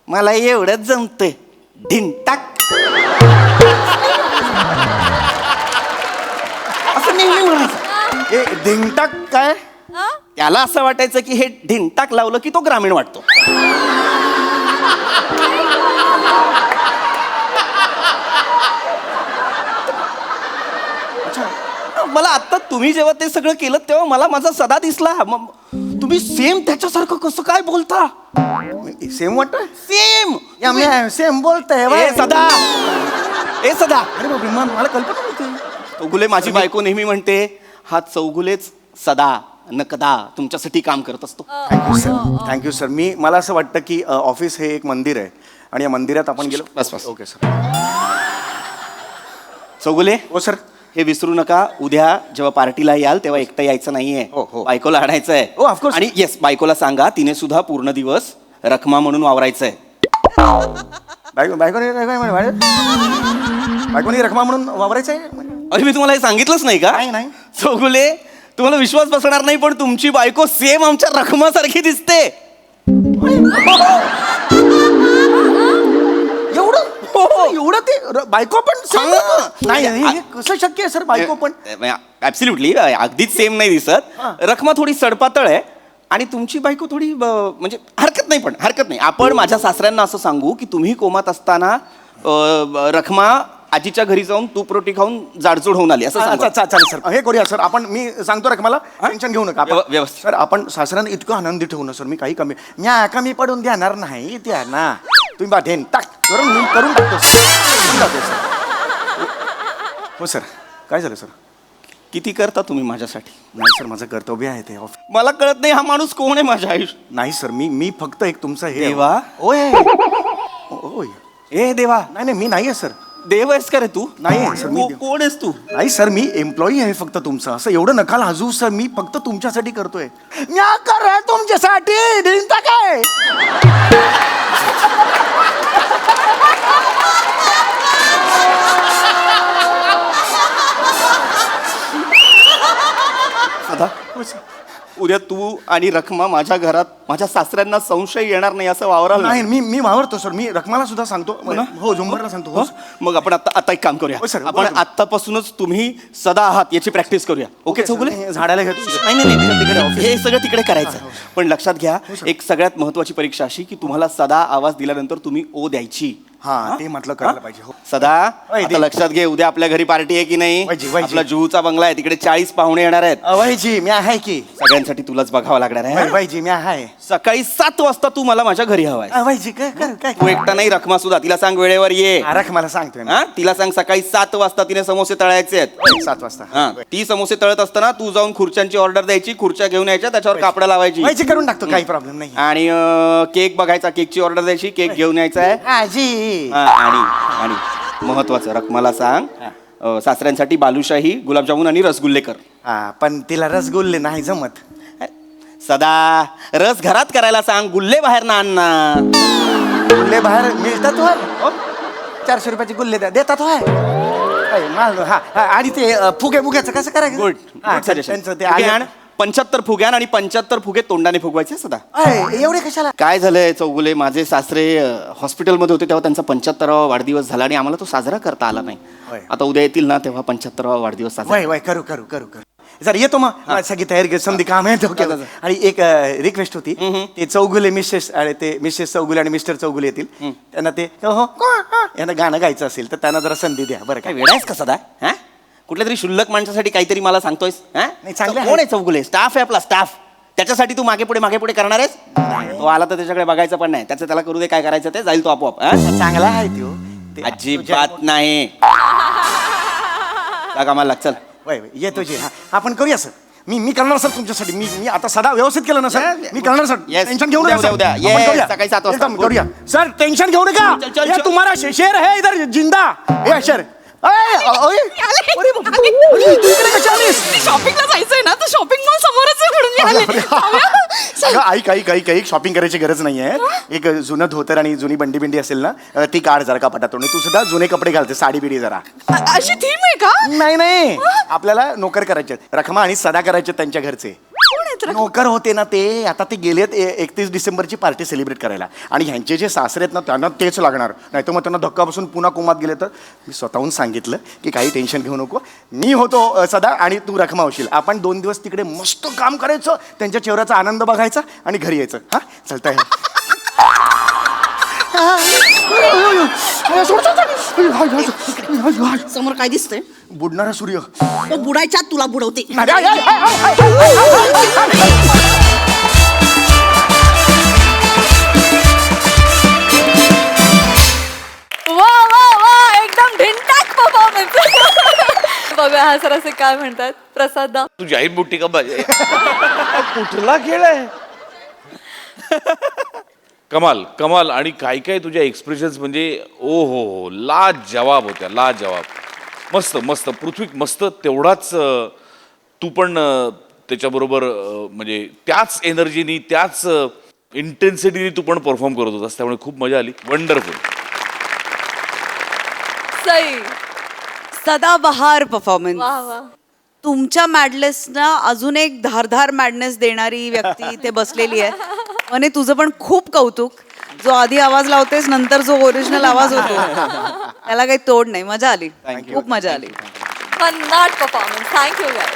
मला एवढंच जमतंय, ढिंटाक. असं नेहमी म्हणायचं. ए धिंगटाक काय? त्याला असं वाटायचं की हे ढिंटाक लावलं की तो ग्रामीण वाटतो. मला आता तुम्ही जेव्हा ते सगळं केलं तेव्हा मला माझा सदा दिसला. तुम्ही सेम त्याच्यासारखं कसं काय बोलता? सेम वाटतंय. सेम सेम बोलतंय ए सदा, ए सदा. अरे बापरे, मला कल्पना नव्हती. चौगुले माझी बायको नेहमी म्हणते, हा चौगुलेच सदा नकदा तुमच्यासाठी काम करत असतो. Thank you sir. मला असं वाटतं की ऑफिस हे एक मंदिर आहे आणि या मंदिरात आपण गेलो. बस बस. Okay sir. चौगुले हो सर. हे विसरू नका, उद्या जेव्हा पार्टीला याल तेव्हा एकटं यायचं नाहीये. हो, हो. बायकोला आणायचं आहे. हो, of course. आणि येस, बायकोला सांगा तिने सुद्धा पूर्ण दिवस रखमा म्हणून वावरायचंय. बायकोनी रखमा म्हणून वापरायचं आहे. अरे मी तुम्हाला हे सांगितलंच नाही का? नाही. चौगुले तुम्हाला विश्वास बसणार नाही, पण तुमची बायको सेम आमच्या रखमासारखी दिसते. एवढं ते बायको पण same? हा. नाही हे कसं शक्य आहे सर? बायको पण ऍब्सल्युटली अगदीच सेम नाही दिसत. रखमा थोडी सडपातळ आहे आणि तुमची बायको थोडी म्हणजे हरकत नाही, पण हरकत नाही. आपण माझ्या सासऱ्यांना असं सांगू की तुम्ही कोमात असताना रखमा आजीच्या घरी जाऊन तूप रोटी खाऊन जाडजूड होऊन आली असं सांगू. चालेल सर. हे करूया सर. आपण मी सांगतो रखमाला, टेन्शन घेऊ नका. व्यवस्थित. सर आपण सासऱ्यांना इतकं आनंदी ठेवू ना सर, मी काही कमी पडून देणार नाही त्या ना. तुम्ही बाठेन टाक करून टाकतो सर. हो सर. काय झालं सर? किती करता तुम्ही माझ्यासाठी? नाही सर, माझं कर्तव्य आहे ते. मला कळत नाही हा माणूस कोण आहे माझ्या आयुष्यात. नाही सर, मी फक्त एक तुमचा हे देवा? ओय ओय. ए देवा. नाही मी नाही आहे सर. देव आहेस का रे तू? नाही सर, मी कोण आहेस तू? नाही सर, मी एम्प्लॉई आहे फक्त तुमचा. असं एवढं नका लाजू सर, मी फक्त तुमच्यासाठी करतोय. म्या कर तुमच्यासाठी दिनता काय. सदा, उद्या तू आणि रखमा माझ्या घरात माझ्या सासऱ्यांना संशय येणार नाही असं वावराल नाही मी वावरतो सर. मी रखमाला सुद्धा सांगतो. हो, झुंबरला सांगतो. हो. मग आपण आता एक काम करूया. हो, सर. आपण आतापासूनच तुम्ही सदा आहात याची प्रॅक्टिस करूया. ओके चौगुले? हे झाडाला घेतो. नाही तिकडे हे सगळं तिकडे करायचं. पण लक्षात घ्या, एक सगळ्यात महत्वाची परीक्षा अशी की तुम्हाला सदा आवाज दिल्यानंतर तुम्ही ओ द्यायची. हा, ते म्हटलं करायला पाहिजे. हो. सदा वै आता दे. लक्षात घे, उद्या आपल्या घरी पार्टी आहे की नाही? वैजी. आपला जुहूचा बंगला आहे, तिकडे 40 पाहुणे येणार आहेत. वैजी मी आहे की. सगळ्यांसाठी तुलाच बघावं लागणार आहे. वैजी मी आहे. सकाळी 7 वाजता तू मला माझ्या घरी हवाय. वैजी काय तू एकटा नाही, रखमा सुद्धा. तिला सांग वेळेवर ये. रखमाला सांगतोय ना. हा, तिला सांग सकाळी 7 वाजता तिने समोसे तळायचे आहेत. 7 वाजता. हा, ती समोसे तळत असताना तू जाऊन खुर्च्यांची ऑर्डर द्यायची, खुर्च्या घेऊन यायच्या, त्याच्यावर कापडं लावायची वैजी करून टाकतो, काही प्रॉब्लेम नाही. आणि केक बघायचा, केकची ऑर्डर द्यायची, केक घेऊन यायचा आहे. आजी. हा, आणि महत्वाचं रखमाला सांग सासऱ्यांसाठी बालुशाही, गुलाबजामुन आणि रसगुल्ले कर. हा, पण तिला रसगुल्ले नाही जमत. सदा रस घरात करायला सांग, गुल्ले बाहेर ना आण ना. गुल्ले बाहेर मिळतात हो. 400 रुपयाचे गुल्ले देतात होय. आणि ते फुग्याचं कसं करायचं? गुड त्यांचं ते आण. 75 फुग्यान आणि 75 फुगे तोंडाने फुगवायचे सदा. एवढे कशाला? काय झालंय चौगुले, माझे सासरे हॉस्पिटलमध्ये होते तेव्हा त्यांचा 75वा वाढदिवस झाला आणि आम्हाला तो साजरा करता आला नाही. आता उद्या येतील ना तेव्हा 75वा वाढदिवस साजरा. वय करू सर. येतो मग. सगळी तयारी समधी काम आहे डोक्यात. आणि एक रिक्वेस्ट होती, ते चौगुले मिसेस आणि ते मिसेस चौगुले आणि मिस्टर चौगुले येतील, त्यांना ते यांना गाणं गायचं असेल तर त्यांना जरा संधी द्या बरं. काय वेळा आहेस का सदा? हा, कुठल्या तरी शुल्लक माणसासाठी काहीतरी मला सांगतोयस? नाही, चांगलं आहे. कोण आहे चौगुले? स्टाफ आहे आपला, स्टाफ. त्याच्यासाठी तू मागे पुढे करणार आहेस? तो आला तर त्याच्याकडे बघायचं पण नाही. त्याचं त्याला करू दे, काय करायचं ते जाईल तो आपोआप. चांगला आहे तो. अजिबात नाही. त्या कामाला लाग, चल. वय येतो जे. आपण करूया सर. मी करणार सर तुमच्यासाठी. मी आता सदा व्यवस्थित केलं ना सर. मी करणार सर. Yes. टेन्शन घेऊ नका सर. उद्या. आपण Yes. करूया. सकाळी 7 वाजता. एकदम करूया सर. टेन्शन घेऊ नका. चल. ये तुम्हारा शेर है इधर जिंदा. ये शेर. शॉपिंगला जायचंय ना, तर शॉपिंग मॉल समोरच आहे म्हणून मी आले. अगं ऐक शॉपिंग करायची गरज नाहीये. एक जुनं धोतर आणि जुनी बंडी बिंडी असेल ना ती काढ जरा कपाटातून. तू सुद्धा जुने कपडे घालते, साडी बिडी जरा. अशी थीम आहे का? नाही आपल्याला नोकर करायचे, रखमा आणि सदा करायचे त्यांच्या घरचे. नोकर होते ना ते, आता ते गेलेत 31 डिसेंबरची पार्टी सेलिब्रेट करायला. आणि ह्यांचे जे सासरे आहेत ना त्यांना तेच लागणार, नाही तर मग त्यांना धक्का बसून पुन्हा कोमात गेले तर. मी स्वतःहून सांगितलं की काही टेन्शन घेऊ नको, मी होतो सदा आणि तू रखमा होशील. आपण 2 दिवस तिकडे मस्त काम करायचं, त्यांच्या चेहऱ्याचा आनंद बघायचा आणि घरी यायचं. हा चालतंय. समोर काय दिसतंय? बुडणारा सूर्य. तो बुडायच्या तुला बुडवते. वा वा वा एकदम ढिंटाक परफॉर्मन्स. बघा हा सर असे काय म्हणतात प्रसाद दा. तू जाहीर बुट्टी का पाहिजे. कुठला खेळ आहे? कमाल कमाल. आणि काय काय तुझ्या एक्सप्रेशन्स म्हणजे ओ हो लाजवाब होत्या, लाजवाब. मस्त मस्त पृथ्वी मस्त. तेवढाच तू पण त्याच्याबरोबर म्हणजे त्याच एनर्जीनी त्याच इंटेन्सिटीने तू पण परफॉर्म करत होतास, त्यामुळे खूप मजा आली. वंडरफुल. सई. सदाबहार परफॉर्मन्स. वा वा. तुमच्या मॅडनेसना अजून एक धारधार मॅडनेस देणारी व्यक्ती इथे बसलेली आहे. म्हणे तुझं पण खूप कौतुक. जो आधी आवाज लावतेस नंतर जो ओरिजिनल आवाज होतो त्याला काही तोड नाही. मजा आली, खूप मजा आली. भन्नाट परफॉर्मन्स. Thank you guys.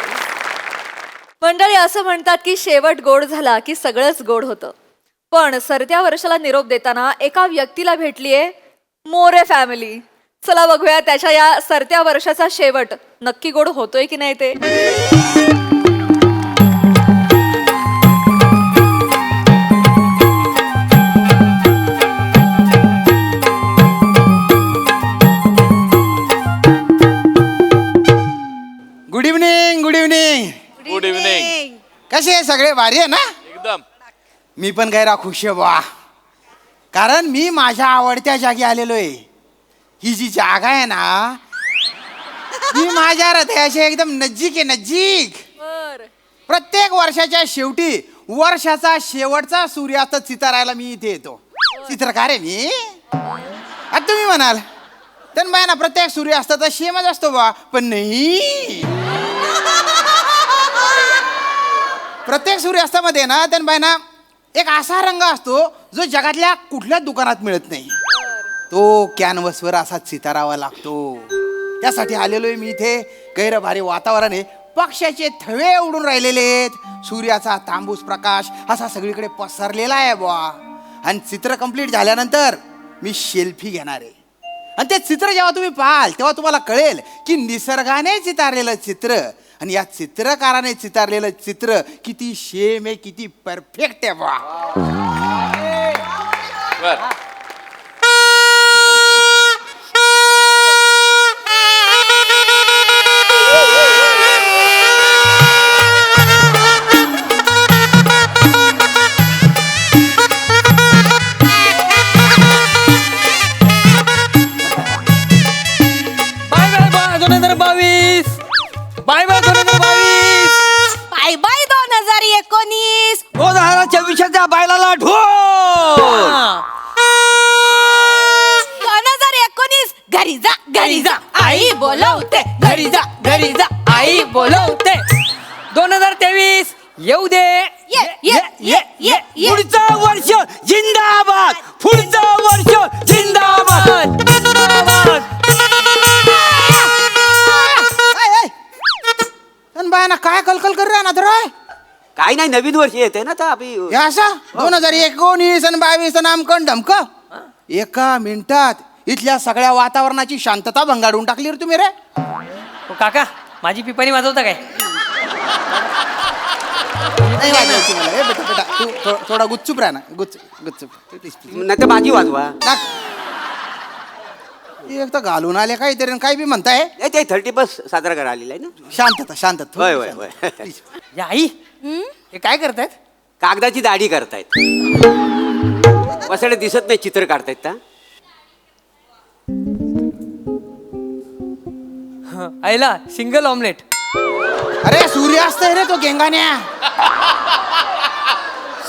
मंडळी असं म्हणतात की शेवट गोड झाला की सगळंच गोड होतं. पण सरत्या वर्षाला निरोप देताना एका व्यक्तीला भेटलीये मोरे फॅमिली. चला बघूया त्याच्या या सरत्या वर्षाचा शेवट नक्की गोड होतोय की नाही ते. Good evening. Good evening. Good evening. कसे आहे सगळे? भारी आहे ना? एकदम. मी पण गैरा खुश आहे बा, कारण मी माझ्या आवडत्या जागी आलेलो आहे. ही जी जागा आहे ना ही माझ्या हृदयाच्या एकदम नजीक आहे, नजीक. प्रत्येक वर्षाच्या शेवटी वर्षाचा शेवटचा सूर्यास्त चितारायला मी इथे येतो. चित्रकार आहे मी. आता तुम्ही म्हणाल तर बाय ना प्रत्येक सूर्यास्ताचा शेमच असतो बा, पण नाही. प्रत्येक सूर्यास्तामध्ये ना त्यान बाय ना एक असा रंग असतो जो जगातल्या कुठल्याच दुकानात मिळत नाही. तो कॅनव्हसवर असा चितारावा लागतो. त्यासाठी आलेलो आहे मी इथे. गैर भारी वातावरण आहे. पक्ष्याचे थवे उडून राहिलेले आहेत. सूर्याचा तांबूस प्रकाश असा सगळीकडे पसरलेला आहे बुवा. आणि चित्र कंप्लीट झाल्यानंतर मी सेल्फी घेणार आहे. आणि ते चित्र जेव्हा तुम्ही पाहाल तेव्हा तुम्हाला कळेल की निसर्गाने चितारलेलं चित्र आणि या चित्रकाराने चितारलेलं चित्र किती शेम आहे, किती परफेक्ट आहे बुवा. बर. Bye bye 2022. Bye bye 2019. 2024च्या बायलाला ढोल. 2019 घरी जा घरी जा आई बोलवते. घरी जा घरी जा आई बोलवते. 2023 येऊ दे. ये ये ये ये ये. पुढचं वर्ष जिंदाबाद. पुढचं वर्ष जिंदाबाद. बाय ना काय कलकल कर रहा ना तर काय नाही, नवीन वर्ष येते ना तर अभि. हे असं 2019 आणि 22 नामकन धमक एका मिनिटात इथल्या सगळ्या वातावरणाची शांतता भंगाडून टाकली रे तुम्ही रे. काका माझी पिपाणी वाजवता काय? नाही वाजवायची मला. ए बेटा बेटा तू थोडा गुच्चूप राहा ना. गुच्चूप नाही तर माझी वाजवा. एक तर घालून आले काहीतरी आणि काही बी म्हणताय. ते 31 साजरा करायला आलेला आहे ना. शांतता शांतता. होय होय होय. आई हे काय करतायत? कागदाची दाढी करतायत. वसडे दिसत नाही, चित्र काढतायत का? आईला सिंगल ऑमलेट. अरे सूर्यास्त आहे रे तो गेंगाण्या.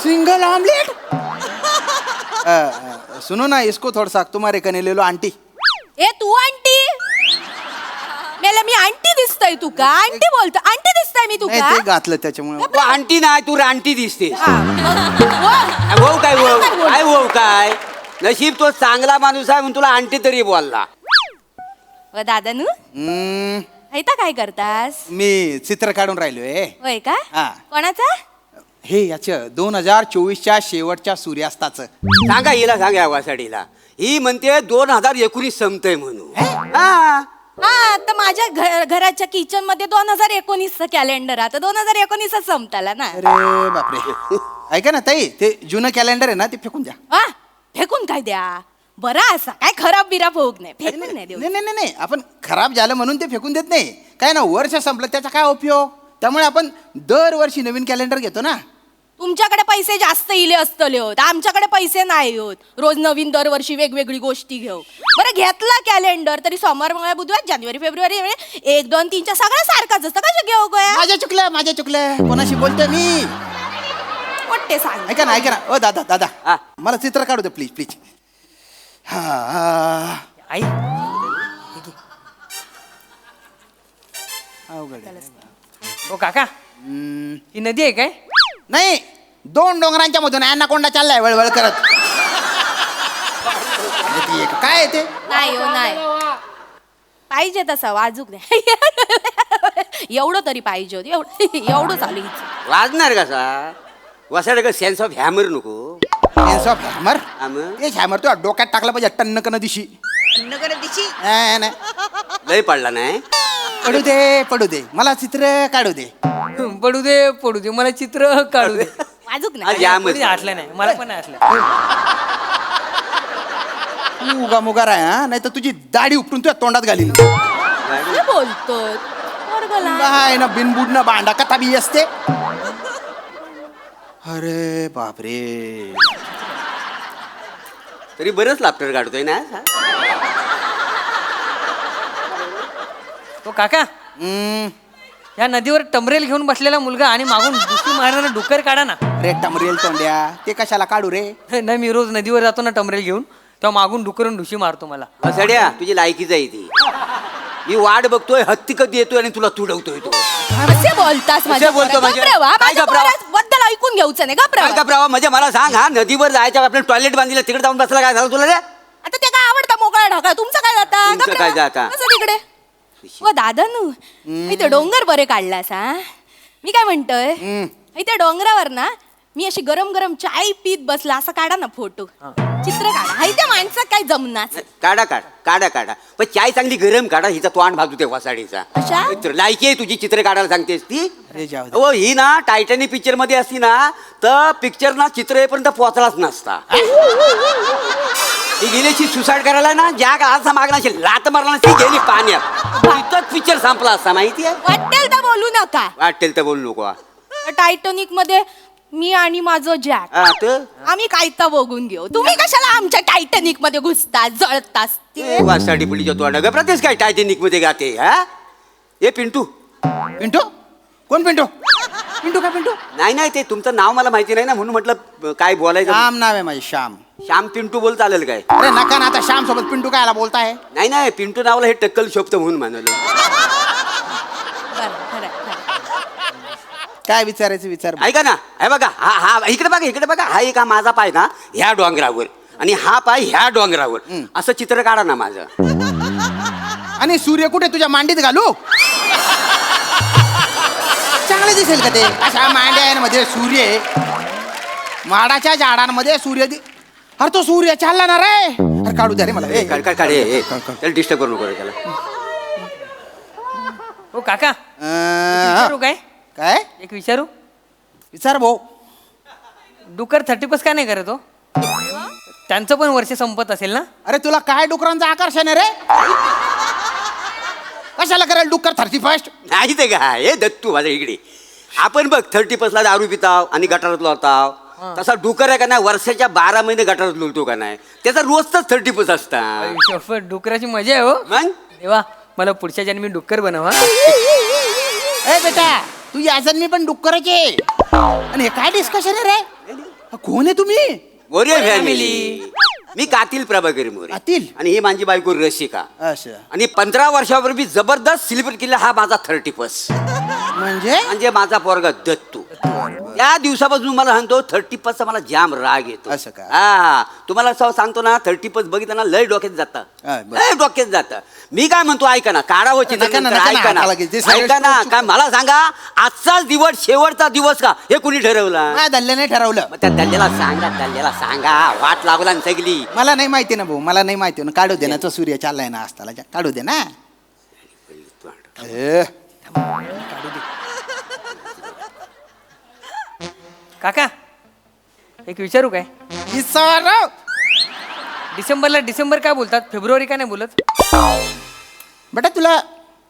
सिंगल ऑमलेट सुनो ना इसको थोड़ा सा तुम्हारे कने ले लो आंटी. ए तू आंटी मेला मी आंटी दिसतोय तू का आंटी बोलतो आंटी दिसतोय मी तू नाही का ते घातलं त्याच्यामुळे. तू आंटी नाही तू रानटी दिसते हा, मग, हो काय हो काय नशीब तो चांगला माणूस आहे म्हणून तुला आंटी तरी बोलला. व दादानू हम्म, ऐता काय करतास मी चित्र काढून राहिलोय. होय का हा. कोणाचा हे याचं 2024च्या शेवटच्या सूर्यास्ताचं. सांगा हिला सांगा या वासाडीला ही म्हणते 2019 संपतंय म्हणून. हा हा तर माझ्या घराच्या किचन मध्ये 2019 कॅलेंडर आता 2019 संपताला ना अरे बापरे. ऐका ना ताई ते जुनं कॅलेंडर आहे ना ते फेकून द्या. हा फेकून काय द्या बरा असा काय खराब बिराब होऊ नाही फेकून नाही देऊ नाही नाही नाही नाही, आपण खराब झालं म्हणून ते फेकून देत नाही. काय ना वर्ष संपलं त्याचा काय उपयोग. त्यामुळे आपण दरवर्षी नवीन कॅलेंडर घेतो ना. तुमच्याकडे पैसे जास्त इले असतले होत आमच्याकडे पैसे नाही होत रोज नवीन दरवर्षी वेगवेगळी गोष्टी घेऊ बरं घेतला कॅलेंडर तरी सोमवार मंगळवार बुधवार जानेवारी फेब्रुवारी 1 2 3 सगळं सारखाच असतं कशा घेऊ गोया माझ्या चुकलं कोणाशी बोलतोय मी. वाटते सांग ऐका ना ओ दादा दादा हा. मला चित्र काढू दे प्लीज प्लीज. हा आई अवघड आहे. ओ काका ही नदी आहे काय नाही 2 डोंगरांच्या मधून ॲनाकोंडा चाललाय वळवळ करत. नदी आहे का? काय आहे ते. नाही हो नाही पाहिजे तसा वाजूक नाही एवढं तरी पाहिजे होत एवढं चालू हिचं. वाजणार कसा वसाड का सेन्स ऑफ हॅमर नको. Sense of hammer. हा मग? एक हॅमर तू डोक्यात टाकला पाहिजे टन्न कन दिशी. नाही लय पडला नाही. पडू दे मला चित्र काढू दे. पडू दे मला चित्र काढू दे वाजूक आज नाही यामच. कोणी आठलं नाही मला पण नाही आठलं तू उगा मुगा राय हा नाही तर तुझी दाढी उपटून तुझ्या तोंडात घालील. काय बोलतोय पोरगं काय ना बिनबुडनं भांडा कथा बी असते. अरे बापरे. तरी बरंच लाफ्टर काढतोय ना. तो काका या नदीवर टमरेल घेऊन बसलेला मुलगा आणि मागून दुसरी मारणारा डुक्कर काढा ना. रे टमरेल तोंड्या ते कशाला काढू रे. नाही मी रोज नदीवर जातो ना टमरेल घेऊन तेव्हा मागून डुकरून ढुशी मारतो मला. वसाड्या तुझी लायकीच आहे ती. मी वाट बघतोय हत्ती कधी येतोय आणि तुला तुडवतोय तो. कसे बोलतास माझ्या बोलतो म्हणजे? घबरावा, काय माझ्या घबरावा? पोराबद्दल ऐकून घ्यायचं नाही काय घबरावा. घबरावा म्हणजे मला सांग हा नदीवर जायच्या आपल्या टॉयलेट बांधलेलं तिकडे जाऊन बसला काय झालं तुला रे. आता ते काय आवडतं मोकळा ढाका तुमचं काय जाता तुमचं काय जाता? कसं तिकडे व दादानू इथे डोंगर बरे काढलास हा मी काय म्हणतोय इथे डोंगरावर ना मी अशी गरम गरम चाय पीत बसला असं काढा ना फोटो चित्र काढा हाय त्या माणसात काय जमनाच काढा पण चाय चांगली गरम काढा हिचा तोंड भाजू ते वसाडीचा. अशा? मित्र, लायकी आहे तुझी चित्र काढायला सांगतेस ती. अरे जाऊ दे. हो ही ना टायटॅनिक पिक्चर मध्ये असती ना तर पिक्चर ना चित्र येईपर्यंत पोहोचलाच नसता. ही गेल्याची सुसाईड करायला ना ज्या काळाचा मागणा असेल लात मारला ती गेली पाण्यात तिथंच पिक्चर संपला असता माहिती आहे. वाटेल तर बोलू नका वाटेल तर बोलू नको. टायटॅनिक मध्ये मी आणि माझं जॅक हा, तर? आम्ही कायता बघून घेऊ तुम्ही कशाला आमच्या टायटॅनिक मध्ये घुसतास जळतास ए, वासाडी पुलीच्या तोंडा ग प्रत्येक काय टायटॅनिक मध्ये गाते हा. ए पिंटू पिंटू कोण पिंटू. पिंटू का पिंटू. नाही ते तुमचं नाव मला माहिती नाही ना म्हणून म्हटलं काय बोलायचं. श्याम नाव आहे माझे श्याम. श्याम पिंटू बोल चालेल काय. अरे नका ना आता श्याम सोबत पिंटू कायला बोलताय. नाही पिंटू नावाला हे टक्कल शोभतं म्हणून म्हणालो. काय विचारायचं विचार. ऐका ना हे बघा हा इकडे बघा हा एक हा माझा पाय ना ह्या डोंगरावर आणि हा पाय ह्या डोंगरावर असं चित्र काढा ना माझं. आणि सूर्य कुठे तुझ्या मांडीत घालू. चांगलं दिसेल का ते अशा मांड्यांमध्ये सूर्य माडाच्या झाडांमध्ये सूर्य अरे तो सूर्य चालला ना रे. अरे काढू द्या रे मला. काढ त्याला डिस्टर्ब करू नको रे त्याला. ओ काका विचारू काय काय एक विचारू विचार भाऊ. डुकर 30+ का नाही करत हो त्यांचं पण वर्ष संपत असेल ना. अरे तुला काय डुकरांचं आकर्षण आहे रे. कशाला करायला डुक्कर 31. नाही ते काय हे दत्तू माझ्या इकडे आपण बघ 30+ दारू पिताव आणि गटारात लोळताव तसा डुकर आहे का नाही वर्षाच्या 12 महिने गटारात लोळतो का नाही त्याचा रोजच 30+ असतात. डुकराची मजा आहे हो. मग देवा मला पुढच्या जन्मी डुक्कर बनवा. ए बेटा तू या जन्मी पण डुक्करच आहे. आणि हे काय डिस्कशन आहे रे. कोण आहे तुम्ही? मोरे फॅमिली. मी कातील प्रभाकरी मोरे. कातील? आणि ही माझी बायको रशिका. असं आणि 15 वर्षापूर्वी जबरदस्त सेलिब्रेट केला हा माझा 30+. म्हणजे म्हणजे माझा पोरगा दत्तू. त्या दिवसापासून मला सांगतो 30+चा मला जाम राग येतो. असं का? हा तुम्हाला असं सांगतो ना 30+ बघितलं ना लय डोक्यात जातं. हा, बरं. लय डोक्यात जातं. मी काय म्हणतो ऐका ना काढावं चिंता नका ना, नंतर, नका ना, ऐका ना हाताला घे. जे सगळे ऐका ना चूक- काय मला सांगा आजचाच दिवस शेवटचा दिवस का हे कुणी ठरवला? माझ्या दल्ल्याने ठरवलं. मग त्या दल्ल्याला सांगा वाट लागला ना सगळी. मला नाही माहिती ना भाऊ, मला नाही माहिती ना. काढू दे ना, तो सूर्य चाललाय ना असताला, काढू दे ना. ए, काका एक विचारू काय? विचारा. डिसेंबर काय बोलतात, फेब्रुवारी का नाही बोलत? बेटा तुला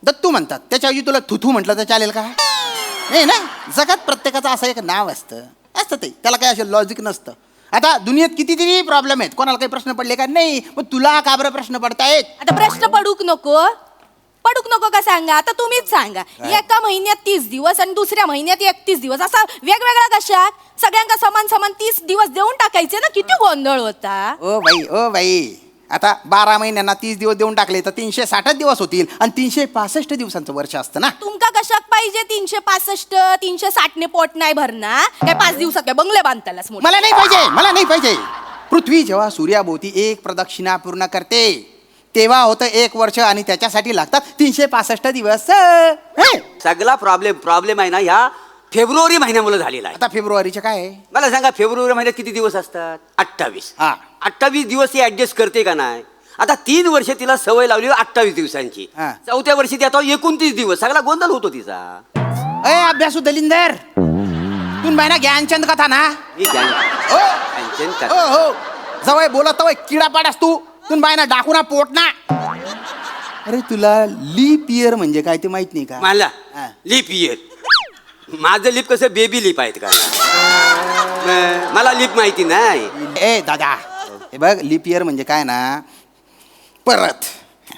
दत्तू म्हणतात, त्याच्याऐवजी तुला थुथू म्हटलं तर चालेल का? नाही ना, जगात प्रत्येकाचं असं एक नाव असतं ते, त्याला काही असं लॉजिक नसतं. आता दुनियेत कितीतरी प्रॉब्लेम आहेत, कोणाला काही प्रश्न पडले का नाही, मग तुला का बरं प्रश्न पडतायत? आता प्रश्न पडूक नको का सांगा. आता तुम्हीच सांगा. एका महिन्यात 30 दिवस आणि दुसऱ्या महिन्यात 31 दिवस असा वेगवेगळा कशा? सगळ्यांका समान 30 दिवस देऊन टाकायचे ना. किती गोंधळ होता. ओ बाई आता 12 महिन्यांना 30 दिवस देऊन टाकले तर 360 दिवस होतील आणि 365 दिवसांचं वर्ष असतं ना. तुमका कशाक पाहिजे 365 360 ने पोट नाही भरणार काय? 5 दिवसात काय बंगले बांधतालाच मोठे? मला नाही पाहिजे. पृथ्वी जेव्हा सूर्याभोवती एक प्रदक्षिणा पूर्ण करते तेव्हा होतं 1 वर्ष आणि त्याच्यासाठी लागतात 365 दिवस. सगळा प्रॉब्लेम आहे ना ह्या फेब्रुवारी महिन्यामुळे झालेला आहे. आता फेब्रुवारीचे काय आहे? मला सांगा फेब्रुवारी महिन्यात किती दिवस असतात? 28. हा. 28 दिवस ती ऍडजस्ट करते का नाही? आता 3 वर्ष तिला सवय लावली 28 दिवसांची. हा. 4थ्या वर्षी ती आता 29 दिवस. सगळा गोंधळ होतो तिचा. अभ्यासू दलिंदर तू बायना ज्ञानचंद कथा ना. मी हो टेन्शन कर. हो जवळ बोलत तवय किडा पाडास तू बायना डाकूना पोट ना. अरे तुला लीप इयर म्हणजे काय ते माहित नाही का? मला हा. Lip year. माझं लिप कसं बेबी लिप आहेत का? मला लिप माहिती नाही. ए दादा हे बघ, लीप इयर म्हणजे काय ना, परत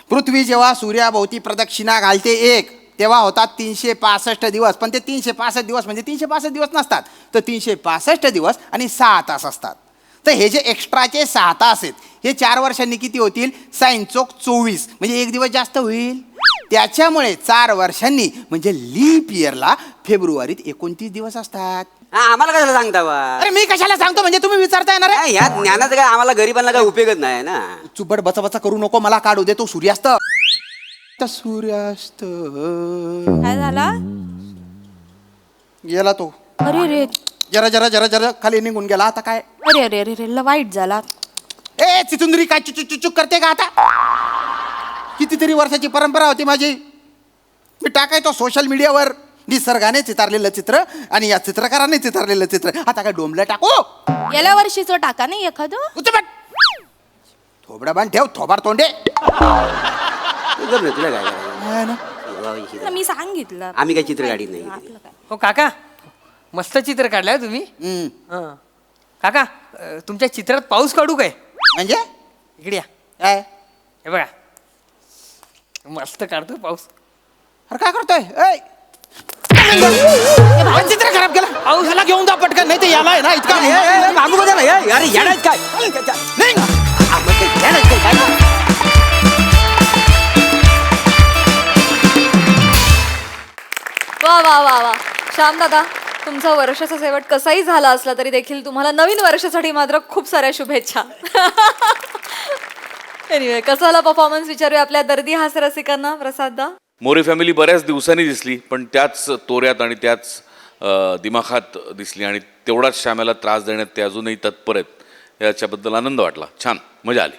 पृथ्वी जेव्हा सूर्याभोवती प्रदक्षिणा घालते एक तेव्हा होतात 365 दिवस. पण ते 365 दिवस म्हणजे 365 दिवस नसतात, तर 365 दिवस आणि 6 तास असतात. तर हे जे एक्स्ट्राचे 6 तास आहेत हे 4 वर्षांनी किती होतील? 6 चोक 24 म्हणजे 1 दिवस जास्त होईल. त्याच्यामुळे 4 वर्षांनी म्हणजे लीप इयरला फेब्रुवारीत 29 दिवस असतात. हा, आम्हाला कशाला सांगता बा? अरे मी कशाला सांगतो म्हणजे तुम्ही विचारता येणार आहे? ह्या ज्ञानाचं काय आम्हाला गरिबांना काय उपयोगच नाही ना. चुबड बचा करू नको, मला काढू दे. तो सूर्यास्त सूर्यास्त काय झाला? गेला तो. अरे रे जरा खाली निघून गेला. आता काय? अरे वाईट झाला. ए चिचुंदरी काय चुचुक करते का? आता कितीतरी वर्षाची परंपरा होती माझी. मी टाकायचो सोशल मीडियावर निसर्गाने चितारलेलं चित्र आणि या चित्रकाराने चितारलेलं चित्र. आता काय डोंबलं टाकू? गेल्या वर्षीचं टाका नाही एखादं. थोबडा बांध ठेव, थोबार तोंडे. तुला काय करायचं? मी सांगितलं. आम्ही काय चित्र काढीत नाही. हो काका मस्त चित्र काढलंय तुम्ही. हं. काका तुमच्या चित्रात पाऊस काढू काय? म्हणजे इकडे या. काय? हे बघा मस्त काढतो पाऊस. अरे काय करतोय? चित्र खराब केलं. पाऊसाला घेऊन जा पटकन, नाही तर याला आहे ना इतका मागू बघा ना, अरे येणार काय? वा श्याम दादा, तुमचा वर्षाचा शेवट कसाही झाला असला तरी देखील तुम्हाला नवीन वर्षासाठी मात्र खूप साऱ्या शुभेच्छा. एनिवे कसाला परफॉर्मन्स विचारूया आपल्या दर्दी हास्य रसिकांना. प्रसाद दा. मोरे फॅमिली बऱ्याच दिवसांनी दिसली पण त्याच तोऱ्यात आणि त्याच दिमाखात दिसली आणि तेवढाच श्यामाला त्रास देण्यात ते अजूनही तत्पर आहेत. याच्याबद्दल आनंद वाटला. छान मजा आली.